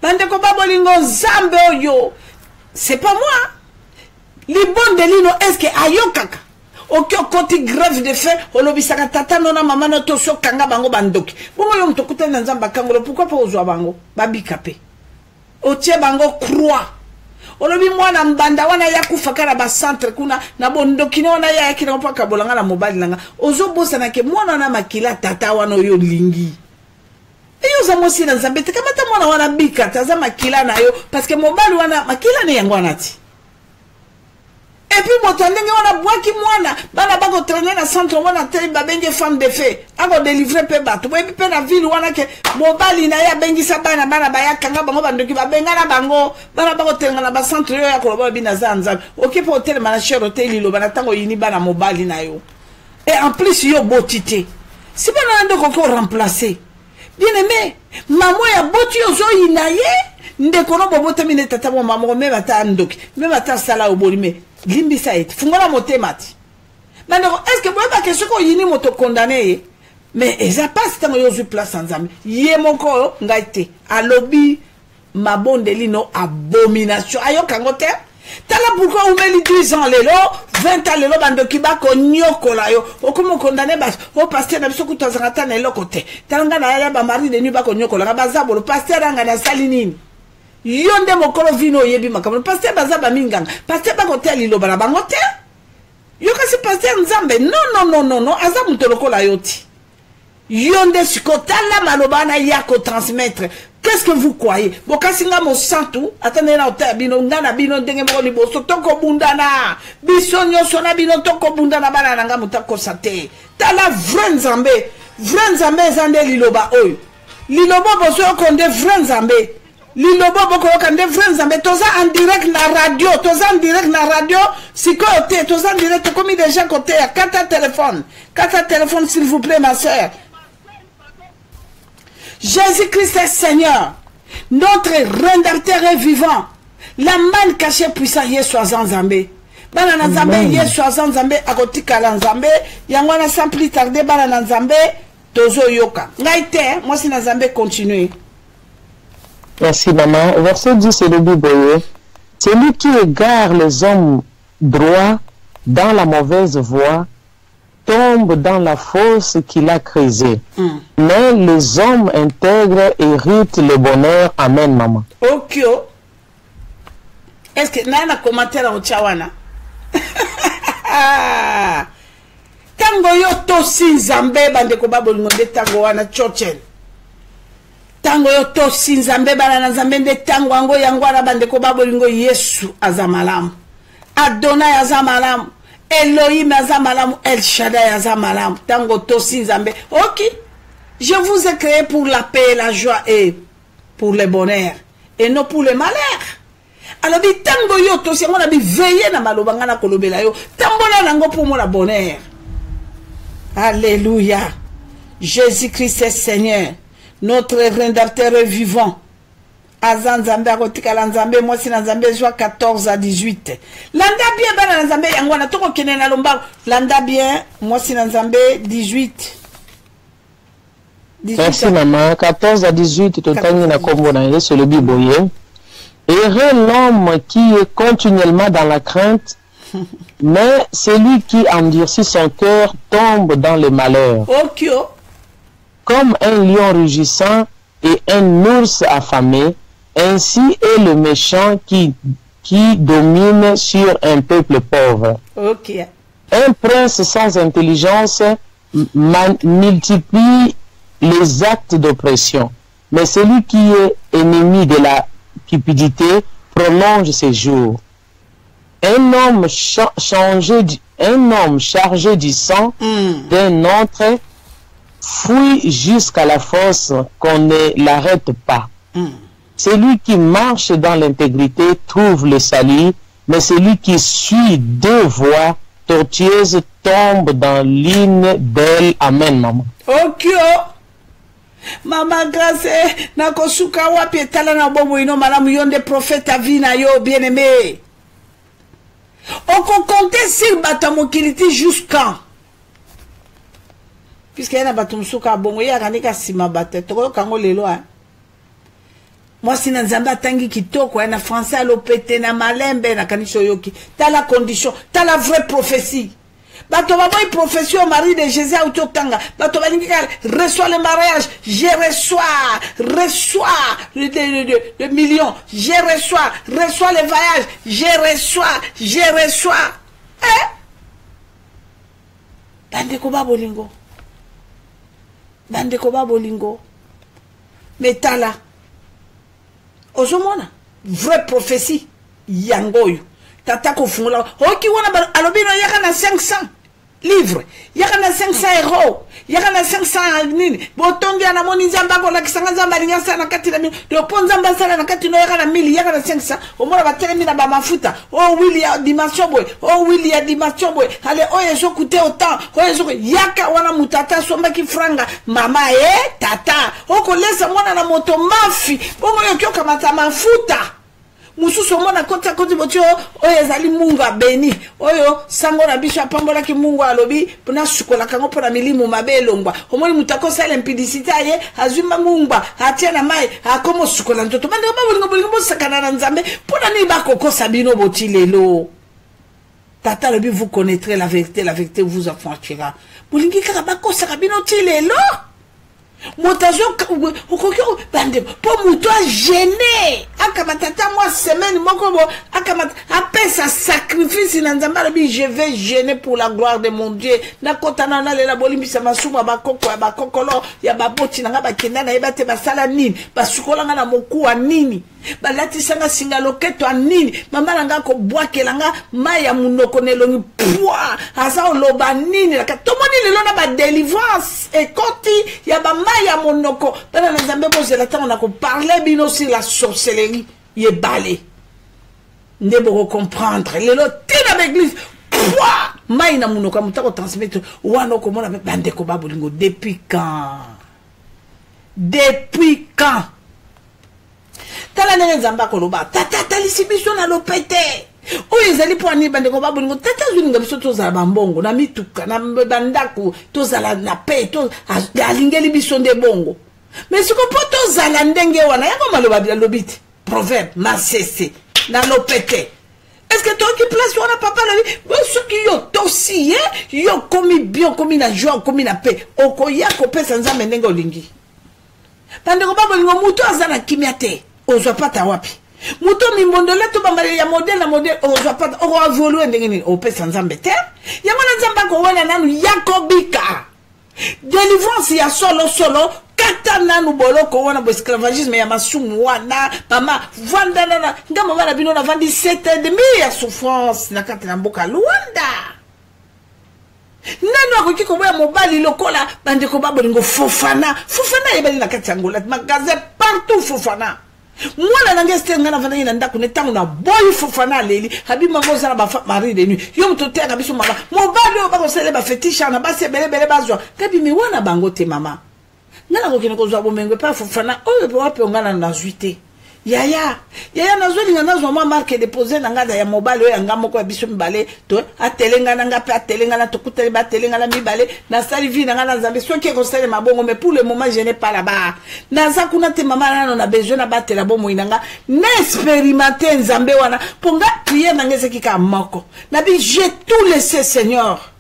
bande ko babolingo Nzambe oyo c'est pas moi libonde lino est-ce que ayokaka okyo koti grève de faim olobisaka tata nona mama no to sokanga bango bandoki bongo yo mtokuta na Nzamba kangolo pourquoi pas ozwa bango babika pe otie bango croix olobi mwana mbanda wana ya kufaka na ba centre kuna na bondoki ne wana ya yakina mpaka bolanga na mobali langa ozobosa na ke mwana na makila tata wana yo lingi eyo za mosi na Nzambe te kamata mwana wana bika taza makila na yo parce que mobali wana makila ne yango anati. Et puis motandenge wana bwaki mwana bana bako traîner na centre wana tele babenge femme de fée ako délivrer pe bato bo pe na ville wana ke mobali na ya bengisa bana baya kanga bango bandoki babenga na bango bana bako traîner na ba centre yo ya koloba bina zanza okipe hotel manager hotel lo bana tango yini bana mobali na yo et en plus yo botité si bana ndoko ko remplacer bien aimé maman ya boti yo zo inaye ndekono bobote mine tata mo maman me bata ndoki me bata sala obolime limbi saït fungola motemati maintenant est-ce que boyeba que soko yini moto condamné mais eza pas tango yo zu place Nzambe ye moko ngaite alobi mabondeli no abomination ayoka ngote tala pourquoi umeli 10 ans lelo 20 ans lelo bandoki bako nyokola yo okomo condamné bas o pasteur na biso kutazangata na lokote talanga na ya ba mari de nuit bako nyokola bazabolo pasteur anga na salinini yonde mokolo vino yebi makambo pasteur bazaba minganga pasteur bakote liloba na bango te yo kasi pasteur Nzambe non aza mutolokola yoti yonde sikotala malobana yako transmettre. Qu'est-ce que vous croyez? Bokasinga mo santu atane na ota bino ngana bino ndenge mo liboso toko bundana biso nyoso na bino toko bundana bana nanga mutako sate tala vrai Nzambe zande liloba oyo liloba boso konde vrai Nzambe liloba boko kande vrai Nzambe toza en direct na radio siko te toza en direct comme déjà côté à quatre téléphone s'il vous plaît ma sœur. Jésus-Christ est Seigneur, notre rédempteur est vivant. La main cachée puissant Yesu Nzambe. Bana na Nzambe Yesu Nzambe akotika la Nzambe yangwana sans plus tarder bana na Nzambe tozo yoka. Ngaite moi si na Nzambe continue. Merci maman. Verset 10 c'est le Bible. Celui qui égare les hommes droits dans la mauvaise voie tombe dans la fosse qu'il a creusée. Mais les hommes intègres héritent le bonheur. Amen, maman. Ok. Est-ce que nana commentaire au Tchawana? Tango yo to si Nzambe bande ko babol ngonde tango wana chochen. Tango yo to si Nzambe bana na Nzambe nde tango ango yangwana bande ko babol ngo Yesu azamalamu. Adonai azamalamu. Elohim aza malamu, El Shaddai aza malamu. Tango tosi nzambe. Ok. Je vous ai créé pour la paix, la joie et pour le bonheur. Et non pour le malheur. Alors, dit tango yo tosi, on a dit veiller na malobanga na kolobela yo. Tambola nango pour moi la bonheur. Alléluia. Jésus-Christ est Seigneur. Notre rédempteur est vivant. Azan Nzambe akotika la Nzambe moi si na Nzambe joie 14 à 18. Landa bien bana na Nzambe yango na toko kene na lomba. Landa bien moi si na Nzambe 18. Merci maman. 14 à 18 totangi na kombo na ye sur le biboye. Heureux l'homme qui est continuellement dans la crainte, mais celui qui endurcit son cœur tombe dans le malheur. Okay. Comme un lion rugissant et un ours affamé, ainsi est le méchant qui domine sur un peuple pauvre. Okay. Un prince sans intelligence multiplie les actes d'oppression, mais celui qui est ennemi de la cupidité prolonge ses jours. Un homme chargé du sang d'un autre fuit jusqu'à la fosse qu'on ne l'arrête pas. Celui qui marche dans l'intégrité trouve le salut, mais celui qui suit deux voies tortueuses tombe dans l'une d'elles. Amen, maman. Ok. Mama grâce na kosuka wapi etala na bobo ino malamu yonde prophète avina yo bien-aimé. On peut compter sur batamokiliti jusqu'à puisque yana batumsuka bongo ya kanika sima bate toko kango lelo hein. Moi si na Nzambe tangi kitoko na français alopete na malembe na kanisho yoki ta la condition ta la vraie prophétie. Bato baboy prophétie au mari de Jésus autotanga bato balingi reçoit le mariage je reçois le million je reçois le voyage je reçois bande ko babolingo metala ozomona vraie prophétie yangoyo tata ko fungula oki wana alobino yaka na 500 livres yaka na 500 euros yaka na 500 nini botongi ana moni Nzamba ko la kisanga Nzamba linga sana kati na de ponza mbasala na kati no yaka na 1000 yaka na 500 omona batelemi na ba mafuta wili ya dimension boy wili ya dimension boy ale oyezo coûter autant oyezo yaka wana mutata somba ki franga mama tata oko lesa mwana na moto mafi bongo yokyo kamata mafuta mususu mona kota botio oyo ezali mungu abeni oyo sango na biso apambola ki mungu alobi pona sukola kango pona milimu mabelongwa omoni mutako sala impudicité aye azuma mungu atia na mai akomo sukola ntoto bande ba bolingo sakana na Nzambe pona ni ba kokosa bino botilelo tata lobi vous connaîtrez la vérité vous affranchira bolingi kaka ba kosa kabino tilelo motazo okokyo bande po muto a gêné akamatata moi semaine moko bo akamata apesa sacrifice na Nzamba bi je vais gêner pour la gloire de mon Dieu na kotana na lela bolimbisa masuma bakoko ya bakokolo ya baboti na ngaba kenda na ebate basala nini basukola nga na moku nini balati sanga singa loketo nini mama nanga ko bwakela nga maya munoko nelongi pwa asa loba nini ka tomoni lelo na ba délivrance et koti ya ba maya monoko bana na Nzambe bozela tango na ko parler bino sur la sorcellerie ye balé ndebo comprendre lelo tina l'église pwa maya na munoko mutako transmettre wana ko mona bande ko babolingo depuis quand tala nene Nzamba koloba tata lisibiso na lopete oyo ezali po ani bande ko babolingo tata zulinga biso tozala bambongo na mituka na bandako tozala na paix to alingeli biso nde bongo mais siko po tozala ndenge wana yango maloba lobiti proverbe masese na lopete est-ce que toi qui place wana papa la ce qui yo tosi yo komi bien komi na joie komi na paix okoya ko pesa Nzambe ndenge olingi bande ko babolingo muto azana kimia te ozwa pata wapi muto mimbondole to bambale ya modèle na modèle ozwa pata o evolue ndenge ni opesa Nzambe te yango na Nzamba ko wana nanu yakobika délivrance ya solo kata nanu boloko wana bo esclavagisme ya masumu wana mama vanda na ngamo bana bino na 27 ans de ya souffrance na kata na mboka Luanda nano akoki koboya mobali lokola bandeko babolingo Fofana yebali na kati ya Angola magasin partout Fofana mwana nange stenga na vana ina ndako ne tango na boy Fofana leli habi mango zala ba mari de nuit yo mtote ka biso mama mobali o bako sele ba fetisha na base bele bazwa kabi mi wana bango te mama ngana ko kine ko zwa bomengo pa Fofana o be wapi ngana na zuite yaya nazoli ngana zwa marque déposer na ngada ya mobile o yanga moko ya biso mibale to atelenga na ngape atelenga na tokutele ba atelenga na mibale na salivi na ngana zambe soki ko sele mabongo mais pour le moment je n'ai pas là-bas naza kuna te mama nano na besoin na batela bomo inanga na expérimenter nzambe wana ponga prier na ngeze kika moko na bi j'ai tout laissé Seigneur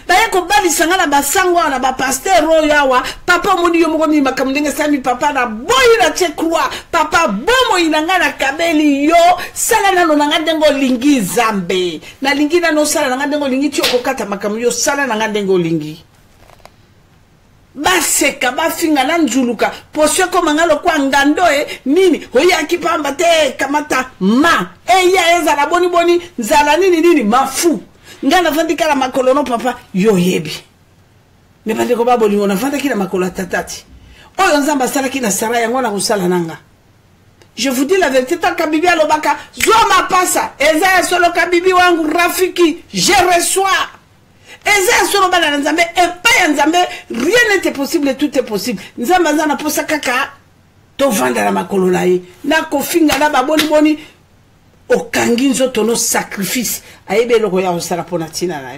baye ko bali sangana basango na ba pasteur royawa papa moni yo moko ni makamndenge sami papa na boyi na che croix papa bomo inanga na kabeli yo sala na no nanga dengo lingi zambe na lingi na no sala nanga dengo lingi tioko kata makamu yo sala nanga dengo lingi baseka bafinga na nzuluka posio ko mangalo kwa ngando nini hoya kipamba te kamata ma eya ezala boni nzala nini mafu ngana vandika la makolo no papa yo yebi me bande ko baboli ona vandika la makolo tatati oyo nzamba sala kina sara yango na kusala nanga. Je vous dis la vérité, tant que bibi alobaka zoma pasa eza solo kabibi wangu rafiki je reçois eza solo bana nzambe et pas nzambe rien n'était possible et tout est possible nzamba zana posa kaka to vanda la makolo lai na kofinga na baboni okangi nzoto no sacrifice ayebe loko ya osala pona tina na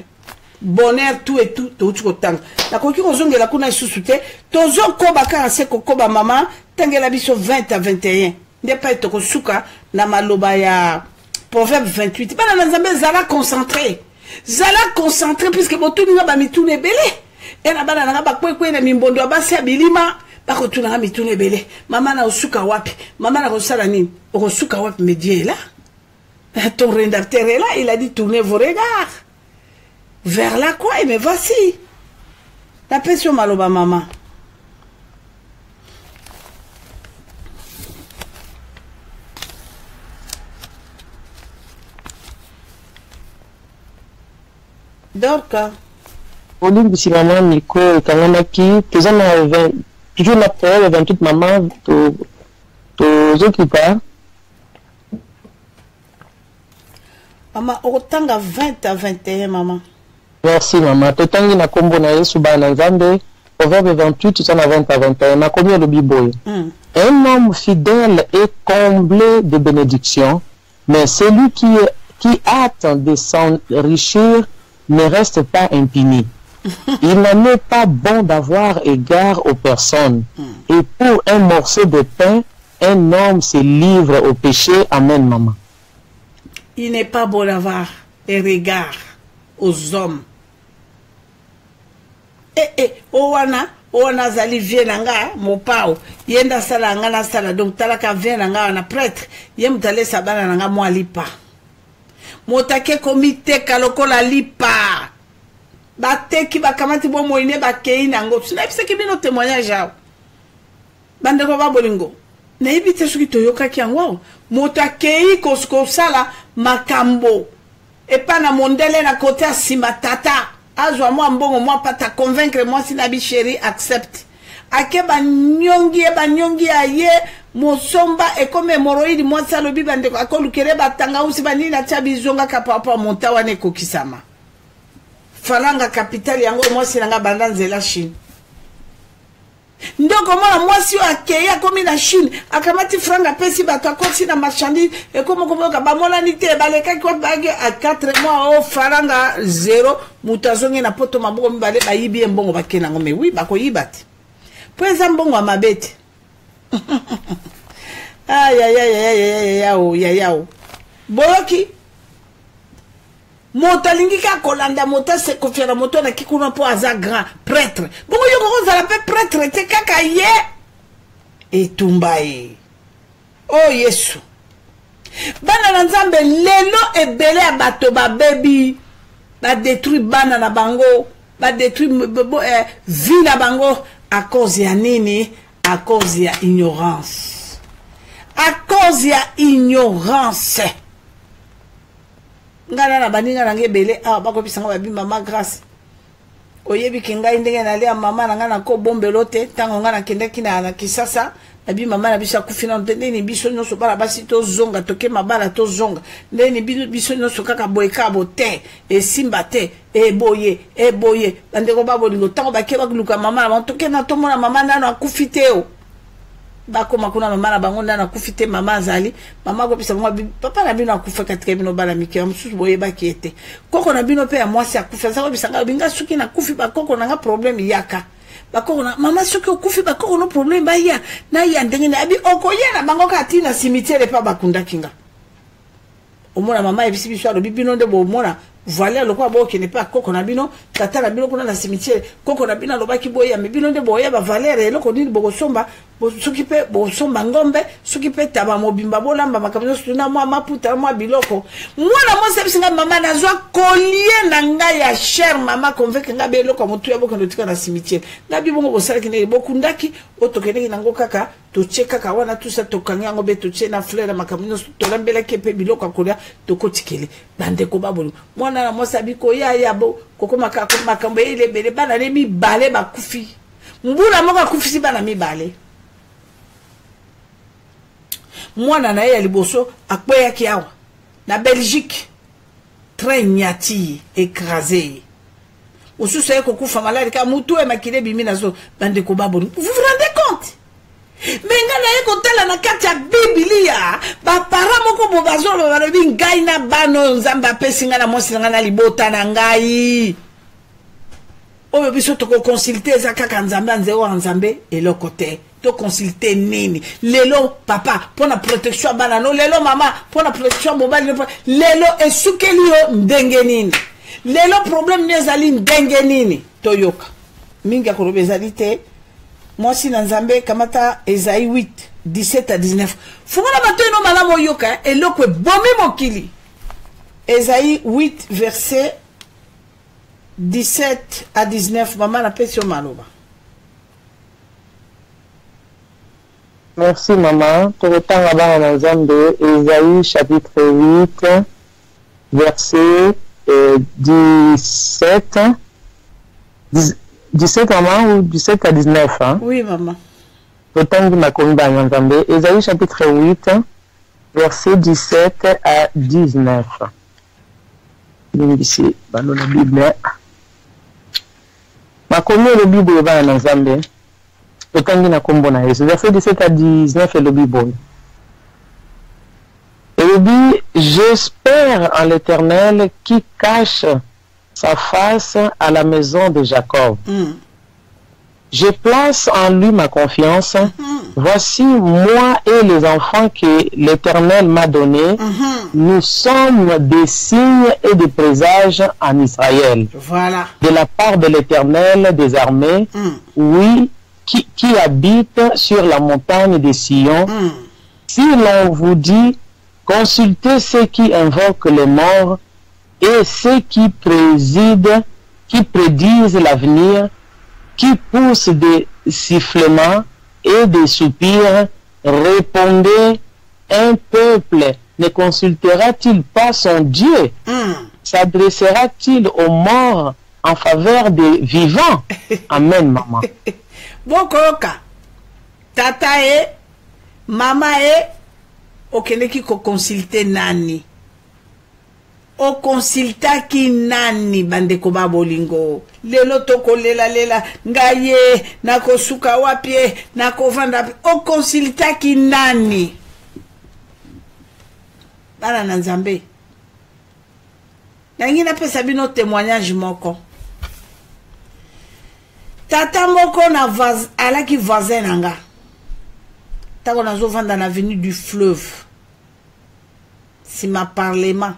bonheur tout et tout to uko tanga na koki kozongela kuna isusu te tozo koba ka se koba mama tangela biso 20 à 21 ndepa etoko suka na maloba ya proverbe 28 bana nzambe zala concentré puisque botuni nga ba mitune belé et na bana nga ba kwekwe na mimbondo abasi ya bilima bako tuna nga mitune belé mama na osuka wapi mama na kosala nini osuka wapi medie là. Ton rédacteur est là, il a dit tournez vos regards vers la croix, mais voici la pression maloba maman. Dorka. Olim bisi maman Nico kanganaki toujours la période 28 maman to occupa. Maman, otanga 20 à 21, maman. Merci, maman. Totangi na kombo na Yesu bana nzambe. Proverbe 28, tu en as 20 à 21. Na komi le biboy. Un homme fidèle est comblé de bénédictions, mais celui qui hâte de s'enrichir ne reste pas impuni. Il n'en est pas bon d'avoir égard aux personnes. Et pour un morceau de pain, un homme se livre au péché. Amen, maman. Il n'est pas bon d'avoir un regard aux hommes. Owana zali vienanga mopao yenda sala ngana sala donc talaka vienanga na prêtre yem tale sabana nanga mo lipa motake komite kalokola lipa bateki bakamati bo moine bakei nango sina biseki bino témoignage ao bande ko babolingo na ibite suki toyoka kiangwa motakei kosko sala makambo epa na mondele na côté asima tata azwa moi mbongo moi pata convaincre moi si nabi chéri accepte ake banyongi aye mosomba e comme hémorroïde moi salobi bande ko akolukere batanga usi banini na tia bizonga kapapa montawa ne kokisama falanga capital yango moi sinanga banda nzela Chine ndoko mwana mwasi akeya komi na Chine akamati franga pesi bato akosi na marchandise e komo komoka bamona nite baleka kwa bage a 4 mois o faranga 0 mutazonge na poto maboko mibale bayibi mbongo bakena ngome oui bako yibati pweza mbongo amabete ya boki moto alingi ka kolanda moto se konfiera moto na kikuna po aza grand prêtre bongo yo ko za la prêtre te kaka ye etumbaye oh Yesu bana na nzambe lelo ebele ya bato ba baby ba détruit bana na bango ba détruit vie na bango à cause ya nini à cause ya ignorance ngana na baninga na ngebele bako pisanga ba bimba ma grâce oyebi kinga ndenge na lia mama na ngana ko bombelo te tango ngana kende kina na kisasa abi mama na bisa kufina ndeni biso nyoso bala basi to zonga toke mabala to zonga ndeni biso nyoso kaka boyeka bote e simba te e boye bandeko babolingo tango bakeba luka mama na toke na tomona mama nano akufiteo bako makuna mama na bango nana akufite mama azali mama ko bisa mwa papa na bino akufa katika bino bala mike msusu boye bakiete koko na bino pe ya mwasi akufa sa ko bisa binga suki na kufi bakoko na nga problem yaka bakoko na mama suki okufi bakoko no problem ba ya na ya ndenge na abi okoye na bango ka tina cimetière pa bakunda kinga omona mama ebisi biso alo bibino nde bo mona voilà le quoi bon qui n'est pas koko na bino tata na bino kuna na cimetière koko na bino lobaki boya me bino nde boya ba valeur le ko ni bo somba bo s'occuper bo somba ngombe s'occuper taba mobimba bolamba makamyo suna mwa maputa mwa biloko mwana mo sebisinga mama na zwa collier na nga ya cher mama convaincre nga be loko mutu ya bokondo tika na cimetière na bibongo bo sala kine bokundaki otokene na ngo kaka to cheka ka wana tout ça to kanga ngo be to chena fleur makamyo to lambela kepe biloko akolia to kotikele bande ko babolo mwana na mosabi ko ya bo koko makambo ile bele bana ne mi bale bakufi mbula moka kufisi bana mi bale mwana na ya liboso akweya kiawa na Belgique train nyati écrasé osusu eko kufa malari ka mutu e makile bimi nazo bande ko babolo vous vous rendez compte menga na eko tala na kati ya Biblia ba para moko bo bazolo ba bi ngai na bano nzamba pesinga na mosi nga na libota na ngai oyo biso to ko consulter za kaka nzambe nzeo nzambe eloko te to consulter nini lelo papa pona protection bana no lelo mama pona protection mobile lelo esukeli yo ndenge nini lelo problème nezali ndenge nini toyoka mingi akorobezali te mwasi na nzambe kamata Esaïe 8 17 à 19 fungana bato eno malamu yoka eloko bomi mokili Esaïe 8 verset 17 à 19 maman na pesi maloba. Merci maman. Tokotanga bana na nzambe Esaïe chapitre 8 verset 17 maman ou 17 à 19 hein? Oui maman. Totangi makomi bana nzambe Esaïe chapitre 8 verset 17 à 19. Ici bano la Bible. Makomi le Bible bana nzambe. Totangi na kombo na Yesu. Verset 17 à 19 et le Bible. Et il dit, j'espère en l'Éternel qui cache sa face à la maison de Jacob. Je place en lui ma confiance. Voici moi et les enfants que l'Éternel m'a donnés. Nous sommes des signes et des présages en Israël. Voilà. De la part de l'Éternel des armées, oui, qui habite sur la montagne de Sion. Si l'on vous dit, consultez ceux qui invoquent les morts et ceux qui prédisent l'avenir, qui poussent des sifflements et des soupirs, répondez, un peuple ne consultera-t-il pas son Dieu? S'adressera-t-il aux morts en faveur des vivants? Amen, maman. Bokoka, tata e, mama e, okeneki ko consulter nani? O consulta ki nani bandeko babolingo? Lelo toko lela ngaye, nako suka wapie, nako vanda, o consulta ki nani? Bana na nzambe. Nangina pesa bino témoignage moko. Tata moko na alaki voisin nanga. Tako nazo vanda na avenue du fleuve. Si ma parlement.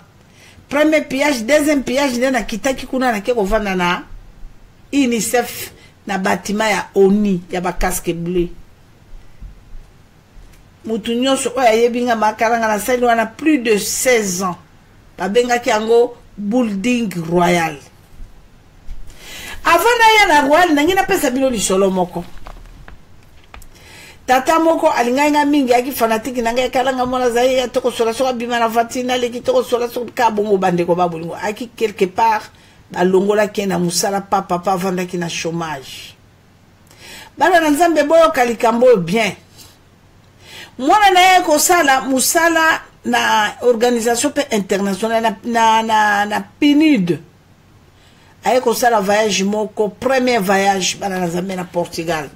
Premier pillage, deuxième pillage, na kitaki kuna na keko vanda na UNICEF na bâtiment ya ONI ya ba casque bleu. Mutu nyonso oya yebinga makaranga na sali wana plus de 16 ans. Babengaki yango building royal. Avant na ya na royal nangina pesa bino lisolo moko. Tata moko alinga mingi aki fanatiki nanga kalanga mona zaye ya toko sola soka bima na vatina leki toko sola soka ka bongo bande ko babulingo aki quelque part balongola ki na musala papa vanda ki na chômage bana na nzambe boyo kalikambo bien mwana na ye kosala musala na organisation internationale na PNUD aye kosala voyage moko premier voyage bana na nzambe na Portugal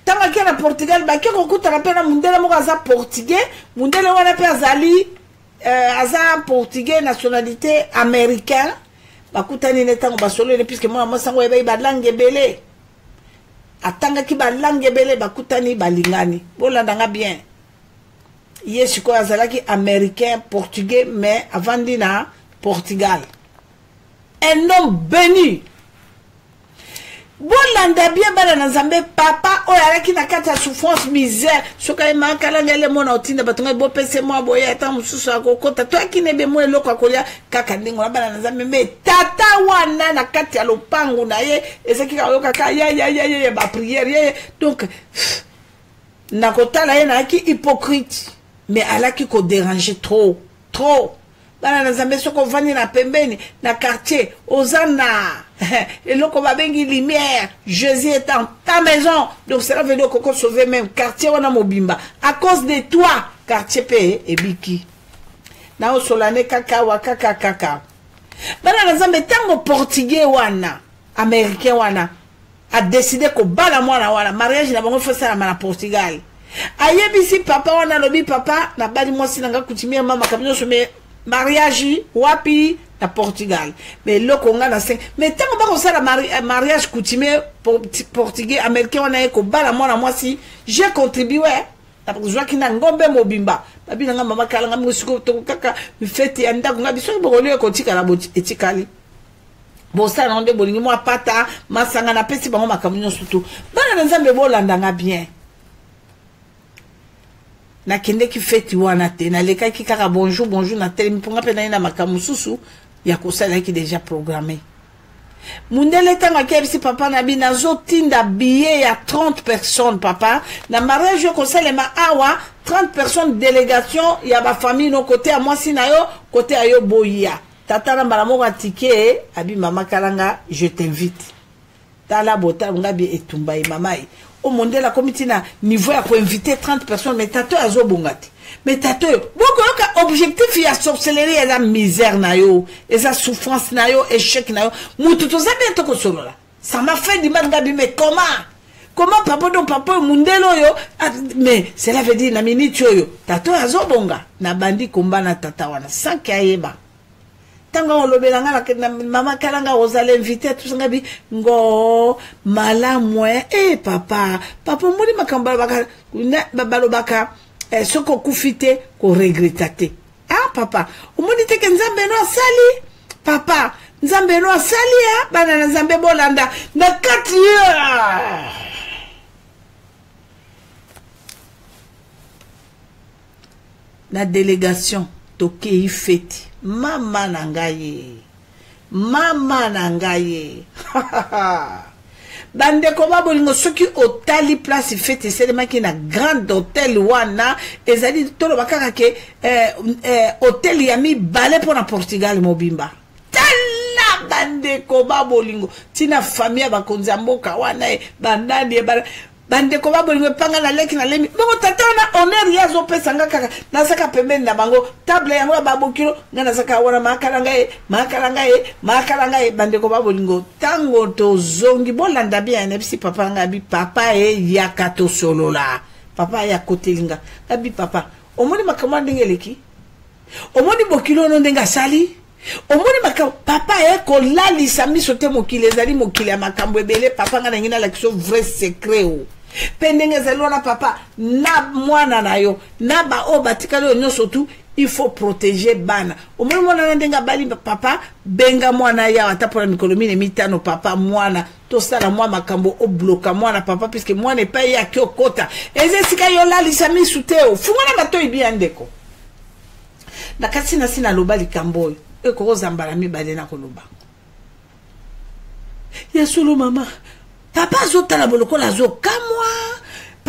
tanga ki na Portugal ba ki kokutana pe na mundele moko aza portugais mundele wana pe azali aza portugais nationalité américain bakutani ne tango basolo ne puisque moi sango ebe ba langue ebele atanga ki ba langue ebele bakutani balingani bolanda nga bien yesu ko azalaki américain portugais mais avant dina Portugal un homme béni bolanda bien bana na nzambe papa oyo alaki na kati ya souffrance misère soka ye makalanga ele mona otinda batonga bo pese mwa boye ata mususu akokota to akine be mo eloko akolia kaka ndingo na bana na nzambe me tata wana na kati ya lopango na ye ezaki kayoka ka ya ba prière ye donc na kotala ye na aki hypocrite mais alaki ko déranger trop bana na nzambe soko vani na pembeni na quartier ozana eloko babengi lumière Jésus est en ta maison donc cela veut dire qu'on sauver même quartier wana mobimba à cause de toi quartier pe ebiki na osolane kaka bana na nzambe tango portugais wana américain wana a décidé ko bala mwana wana mariage na bango fosala na Portugal ayebisi papa wana lobi papa na bali mwasi nanga kutimia mama kabino some mariage wapi na Portugal mais loko nga na 5 mais tango ba ko sala mariage coutumier portugais américain wana ko bala mwana mwasi j'ai contribué na joie kina ngombe mobimba babina nga mama kala nga musiko to kaka fete ya ndako nga biso bokole ko tikala etikali bosala onde bolingi mo apata masanga na pesi bango makamunyo surtout bana na nzambe bolanda nga bien na kende ki feti wana te na leka ki kaka bonjour na tele mpunga pe na makamususu ya kosala ki déjà programmé mundele tanga kebisi papa na bina zotinda billet ya 30 personnes papa na mariage yo kosala ma awa 30 personnes délégation ya ba famille no côté à moi sinayo côté ayo boya tata na mbala moko atike abi mama kalanga je t'invite tala bota ngabi etumba e mama au monde la comité na niveau à inviter 30 personnes mais tato azo bongati mais tato boko ka objectif ya sorcellerie et la misère na yo et sa souffrance na yo échec na yo mutu to za bientôt ko solola ça m'a fait du mal ngabi mais comment papa donc papa mundelo yo mais cela veut dire na minute yo tato azo bonga na bandi komba na tata wana sans kayeba tanga olobelanga na mama kalanga ozale invité tout ngabi ngo malamwe papa muli makamba baka balobaka soko kufite ko regrettate papa omoni te ke nzambe no asali papa nzambe no asali bana na nzambe bolanda na kati na délégation tokei feti mama nangaye bande ko babolingo soki otali place fete selema ki na grand hôtel wana ezali tolo bakaka ke hôtel ya mi balé pour na Portugal mobimba tala bande ko babolingo tina famille bakonza mboka wana bandani bande ko babolingo panga na leki na lemi bongo tata na honneur ya zo pesa ngaka na saka pembeni na bango table yango babokilo ngana saka wana makalanga e bande ko babolingo tango to zongi bolanda bien ne bisi papa ngabi papa yakato solola papa ya kotelinga ngabi papa omoni makamande ngeleki omoni bokilo no ndenga sali omoni papa ko lali sami sote mokile ezali mokile ya makambo ebele papa ngana ngina la kiso vrai secret pendenge zelona papa na mwana na yo na ba o batikalo yo nyoso tu il faut protéger bana omoni mwana ndenga bali papa benga mwana ya atapona mikolomi ne mitano papa mwana to sala mwa makambo o bloka mwana papa puisque mwana pa ya kyokota ezesika yo lali sami suteo fungona bato ibia ndeko na kasi na sina lobali kamboyo eko zambala mi balena koloba ya solo mama papa zotala boloko la zo kamwa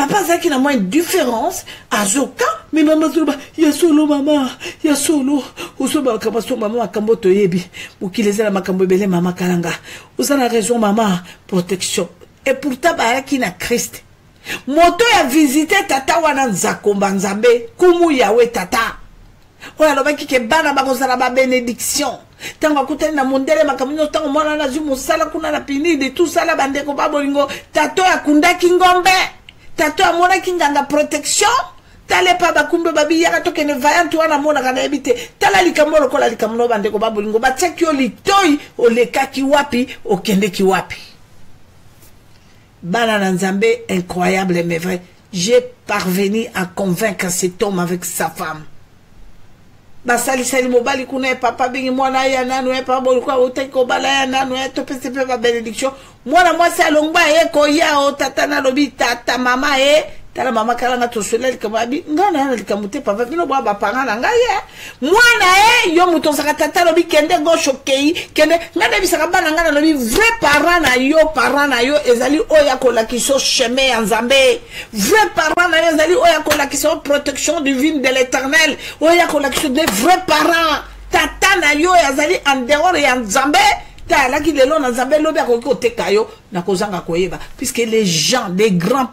Papa ça qui n'a moins une différence. Azoka, mais maman ya solo maman, ya solo. Osoba kabaso maman akambo toyebi. Mukileze la makambo bele maman kalanga. Vous avez raison maman, protection. Et pourtant ba qui na Christ. Moto ya visité tata wana nzakomba nzambe, kumu yawe tata. Oya lobaki ke bana bakozala ba bénédiction. Tango kutani na mondele makamino tango mwana na zumu sala kuna na pinide tout sala bandeko babolingo tato ya kundaki ngombe. Tato amona kinganga protection. Tale pa bakumbe babi yaka toke ne vayantu wana mona kana ebite. Tala likamolo kola likamno bandeko babolingo bataki o litoi o lekaki wapi o kendeki wapi. Bana na nzambe incroyable mais vrai. J'ai parvenu à convaincre cet homme avec sa femme. Basali sali mobali kuna papa bingi mwana ya nanu e papa bolukwa oteko bala ya nanu e to pese pe ba bénédiction mwana mwasi alongba e ko ya o tata na lobi tata mama e tala mama kala na to solel kamabi ngana na likamute papa bino bwa ba parana ngaye mwana e yo muto saka tata lobi kende go shokei kende ngana bisaka bana ngana lobi vrai parent na yo ezali oya ko la kiso chemin ya nzambe vrai parent na yo ezali oya ko la kiso protection divine de l'Éternel oya ko la kiso de vrais parents tata na yo ezali en dehors ya nzambe la qui le long nzambe lobi akoki kayo na kozanga koyeba puisque les gens des grands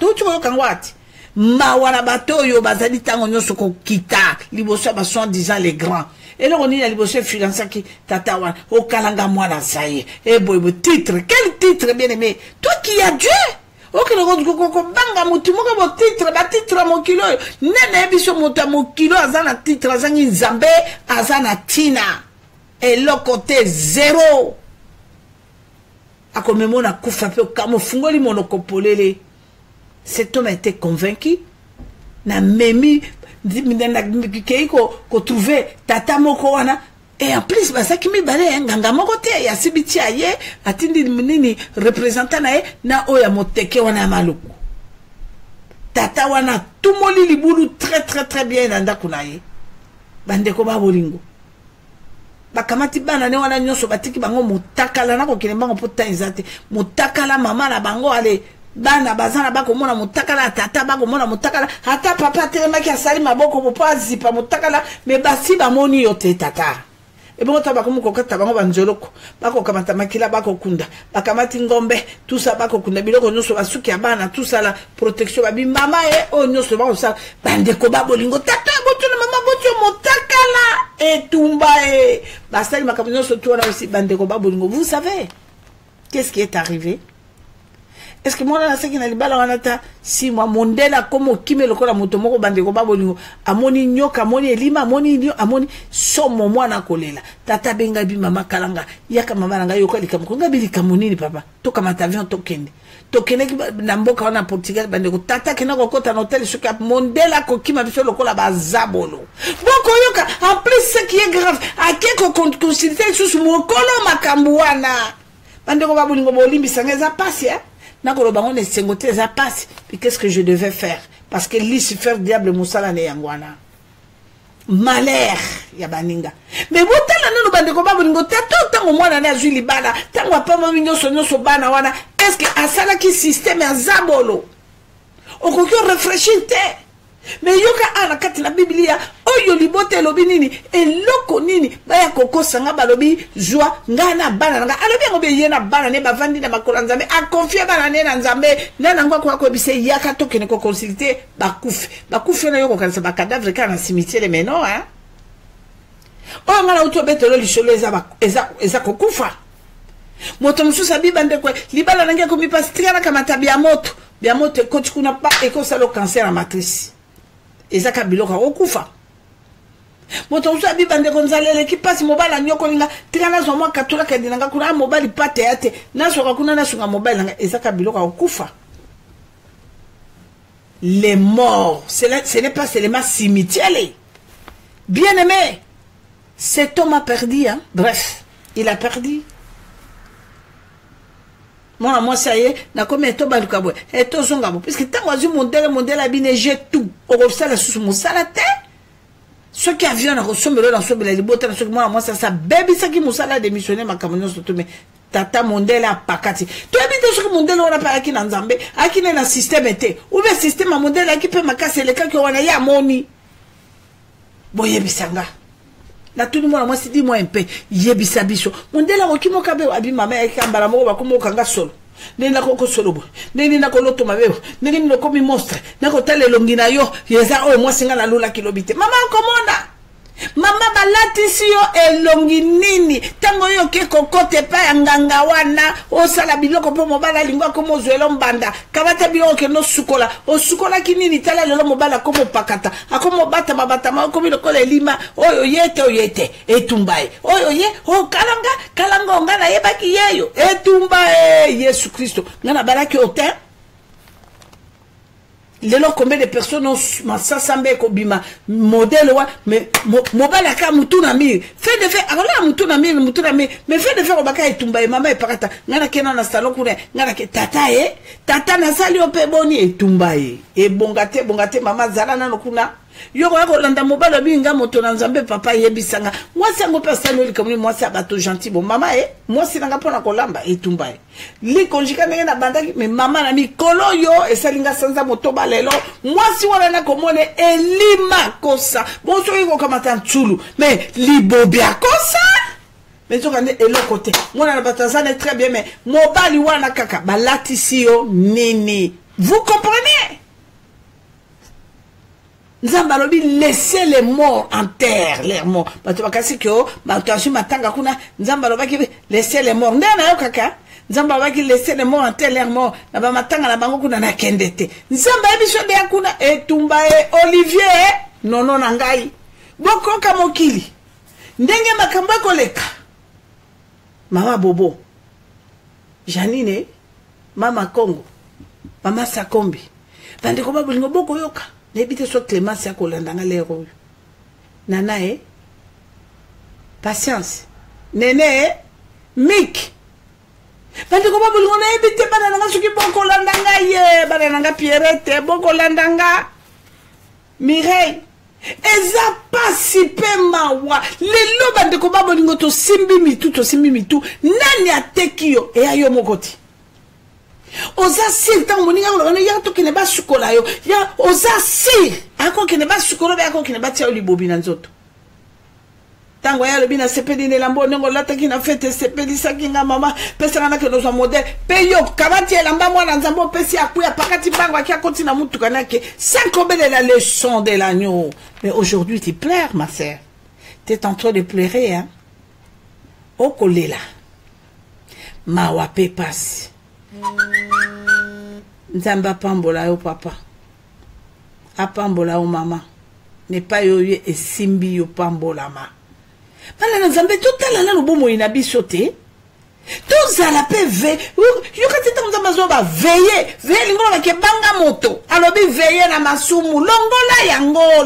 tout tu vois kangwati mawana bato yo bazali tango nyoso ko kita liboso ba 110 les grands et là on est à liboso filança qui tata wana o kalanga mwana saye et boy titre quel titre bien aimé toi qui as Dieu ok ko banga mutu moko bo titre ba titre mo kilo nene biso mutu mo kilo azana titre azangi nzambe azana tina. Et le côté zéro. A comme mon a koufapé au kamo fungoli monokopolele. Cet homme a été convaincu. Na memi ko trouvé tata moko wana. Et en plus bah ça qui me balé nganga moko te ya sibiti aye atindi nini représentant na na oya moteke wana maluku. Tata wana tumoli libulu très bien nanda kunaye. Bande ko babolingo. Bakamati bana ne wana nyoso batiki bango mutakala na ko kilembango pota izate mutakala mama na bango ale bana bazana bako mona mutakala tata bako mona mutakala hata papa telema ki asali maboko po zipa mutakala me basi ba moni yote tata e bongo ta bako mukokata bango banjoloko bako kamata makila bako kunda bakamati ngombe tout ça bako kunda biloko nyoso basuki ya bana tout ça la protection babi mama e o nyoso ba ça bande ko babolingo tata botu na mama botu mutakala et tumba et basali makamino surtout là aussi bande ko babolingo. Vous savez qu'est-ce qui est arrivé? Est-ce que moi là c'est qui na libala wanata si moi mondela comme kime lokola moto moko bande ko babolingo amoni nyoka amoni elima amoni nyo amoni somo mwana kolela tata benga bi mama kalanga yaka mama nanga yoko likamko ngabili kamonini papa to kama avion to kende na mboka wana Portugal bande ko tata kena ko kota na hotel suka mondela ko kima biso lokola bazabolo boko yoka en plus ce qui est grave a quelque consulter sous mokolo makambu wana bande ko babolingo bolimbi sangeza passe hein. Puis qu'est-ce que je devais faire? Parce que Lucifer, diable, Moussala, ne yangwana. Malheur, yabaninga. Mais vous t'allez nous bande combat, vous t'attendez tant au moins d'année à Julie Bana, tant à pas m'amener son bana wana. Est-ce que à ça là qui système est zabolo? Au cocu réfléchissez. Mais yoka ana kati na Biblia oyo libote lobi nini eloko nini baya koko sanga balobi joie ngana bana nga alobi ngobe yena bana ne bavandi na makola nzambe a confier bana ne na nzambe nana ngwa kwa bise yaka to kene ko consulter bakufi na yoko kanisa ba cadavre kana cimetière mais non hein o ngana uto betelo lisholo eza kokufa moto mususa bibande kwa libala nangia ko mipastikana kama tabia moto bia moto ko tukuna pa eko salo cancer à matrice ezaka biloka okufa moto usa bibande konzalele ki pasi mobile nyoko linga tikana zo mwa katula kadinanga kuna mobile pate yate nasoka kuna nasunga mobile nanga ezaka biloka okufa. Les morts ce n'est pas seulement cimetière. Bien aimé, cet homme a perdu hein? Bref, il a perdu. Moi ça y est, na comme eto balukabwe eto zongabo puisque tant wazu modèle abine j'ai tout au refsala sous mon salate ce qui avion na ressemble dans ce bel libota ce que moi ça baby ça qui musala démissionner ma camion surtout mais tata mondele apakati to ebite soki mondele wana pa aki na nzambe aki na système te ou bien système mondele aki pe makasi le kaki wana ya moni boyebisanga na tout le monde moi c'est dit moi un peu yebisa biso mondele okimo kabe abi mama ekambala moko bakomo kanga solo nena koko solo bo nena koloto mabebo nena komi monstre nako tale longina yo yeza o moi singa na lula kilobite mama komona mama balatisi yo elongi nini tango yo ke kokote pa ya nganga wana osala biloko po mobala lingwa ko mozwelo mbanda kabata biloko ke no sukola o sukola kinini tala lelo mobala ko mopakata akomo bata babata ma ko biloko le lima oyo yete etumbaye oyo ye o kalanga ngana yebaki yeyo etumbaye Yesu Kristo ngana balaki otin. Lelo combien de personnes ont masasambe kobima modèle wa mais mobala ka mutuna mi fait de faire alors mutuna mi mais fait de faire obaka etumba mama epakata ngana kena na salon kuna ngana ke tata na sali ope boni etumba e bongate mama zala na kuna yoko yako landa mobala binga moto na nzambe papa yebisanga moi sango personnel comme moi ça bato gentil bon mama moi sinanga pona kolamba etumba li konjika na bandaki mais mama na mikolo yo esalinga sanza moto balelo moi si wana na komone elima kosa bon so yiko kama tantulu mais libobia kosa mais so kande eloko te mona na batazana très bien mais mobali wana kaka balatisi yo nini vous comprenez. Nzamba lobi laissez les morts en terre, les morts. Bato bakasi kyo, bato ashi matanga kuna, nzamba lobi laissez les morts. Ndena yo kaka, nzamba lobi laissez les morts en terre, les morts. Na ba matanga na bango kuna na kendete. Nzamba ebiso de kuna etumba Olivier, nono nangai. Boko kamokili. Ndenge makambo koleka. Mama Bobo. Janine, Mama Congo. Mama Sakombi. Bande ko babulingo boko yoka. N'ébite soit Clémence à Kolandanga les rôles. Nana patience. Néné Mick. Parce que comme on a évité banana ce qui bon Kolandanga ye banana Pierrette bon Kolandanga Mireille. Eza pas si pe mawa les loba de koba bolingo to simbi mitu nani atekio e ayo mokoti. Oza sir tant moninga ngolo ya to kene ba sukola yo ya oza sir ako kene ba sukola be ako kene ba tia oli bobina nzoto tango ya lobina sepeli ne lambo ngo lata kina fete sepeli sakinga mama pesa na ke no modèle pe yo kabati elamba mwana nzambo pesi akuya pakati bango akia kontina mutu kanake sans combler la leçon de l'agneau. Mais aujourd'hui tu pleures ma sœur, tu es en train de pleurer hein. Okolela mawa pe passe Nzamba pambola yo papa apambola yo mama ne pas yo e simbi yo pambola ma bana nzambe totala na lobomo ina bisote tozala pe ve yo katita nzamba zo ba veiller lingola ke banga moto alobi veiller na masumu longola yango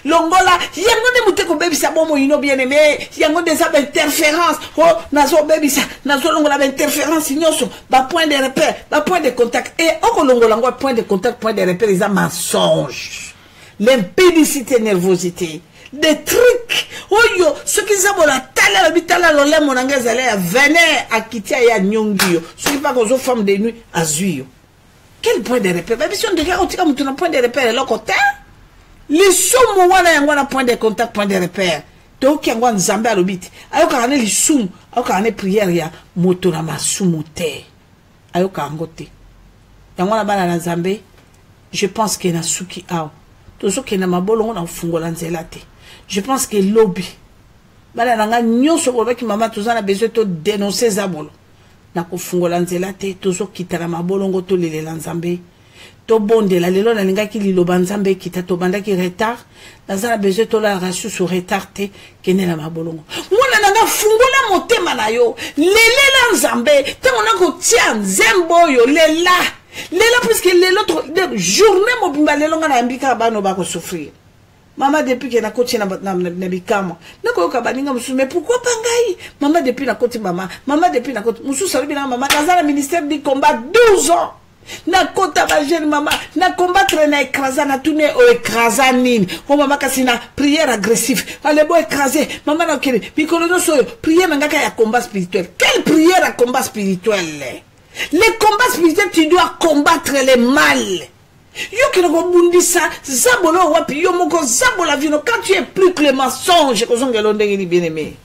ne muteko bebisa bomo ino bien aimé yango des interférences oh nazo bebisa nazo longola interférence nyoso ba point de repère ba point de contact et oko longola ngo point de contact point de repère ils a mensonge l'impédicité nervosité des trucs oyo ce qui zabola tala bitala lolé monanga zale ya vener akitia ya nyongio ce qui pas qu'on femme de nuit azuio quel point de repère ba biso ndeka otika mutu na point de repère lokota les sumu wana yango na point de contact point de repère to ki yango nzambe alobiti ayoka kana les sumu ayoka kana prière ya moto na masumu te ayoka ngote yango na bana na nzambe je pense que na suki ao to so ke na mabolongo na fungola nzela te. Je pense que lobby bala nanga nyonso ko baki mama tozana besoin to dénoncer zabolo na ko fungola nzela te tozo kitala mabolongo to lelela nzambe to bondela lelo na lingaki liloba nzambe kita to bandaki retard nazana besoin to la rasu sur retard te kenela mabolongo mona nanga fungola motema na yo lelela nzambe te mona ko tia nzembo yo lela puisque l'autre journée mobimba lelo nga na mbika bano ba ko souffrir. Maman depuis que na koti na bikamo nako yoka baninga musu mais pourquoi pas ngai maman depuis na koti maman depuis na koti musu salobi na maman nazala ministère du combat 12 ans Na kota ba jeune maman, na combattre na écraser na tourner au écraser nini. Ko mama kasi na prière agressive. Allez bo écraser, maman na kele. Bikolo no so prière ngaka ya combat spirituel. Quelle prière à combat spirituel? Les combats spirituels, tu dois combattre les mal. Yo qui ne bundi ça, zabolo wapi yo moko zabola vino quand tu es plus que le mensonge que son galonde ni bien aimé.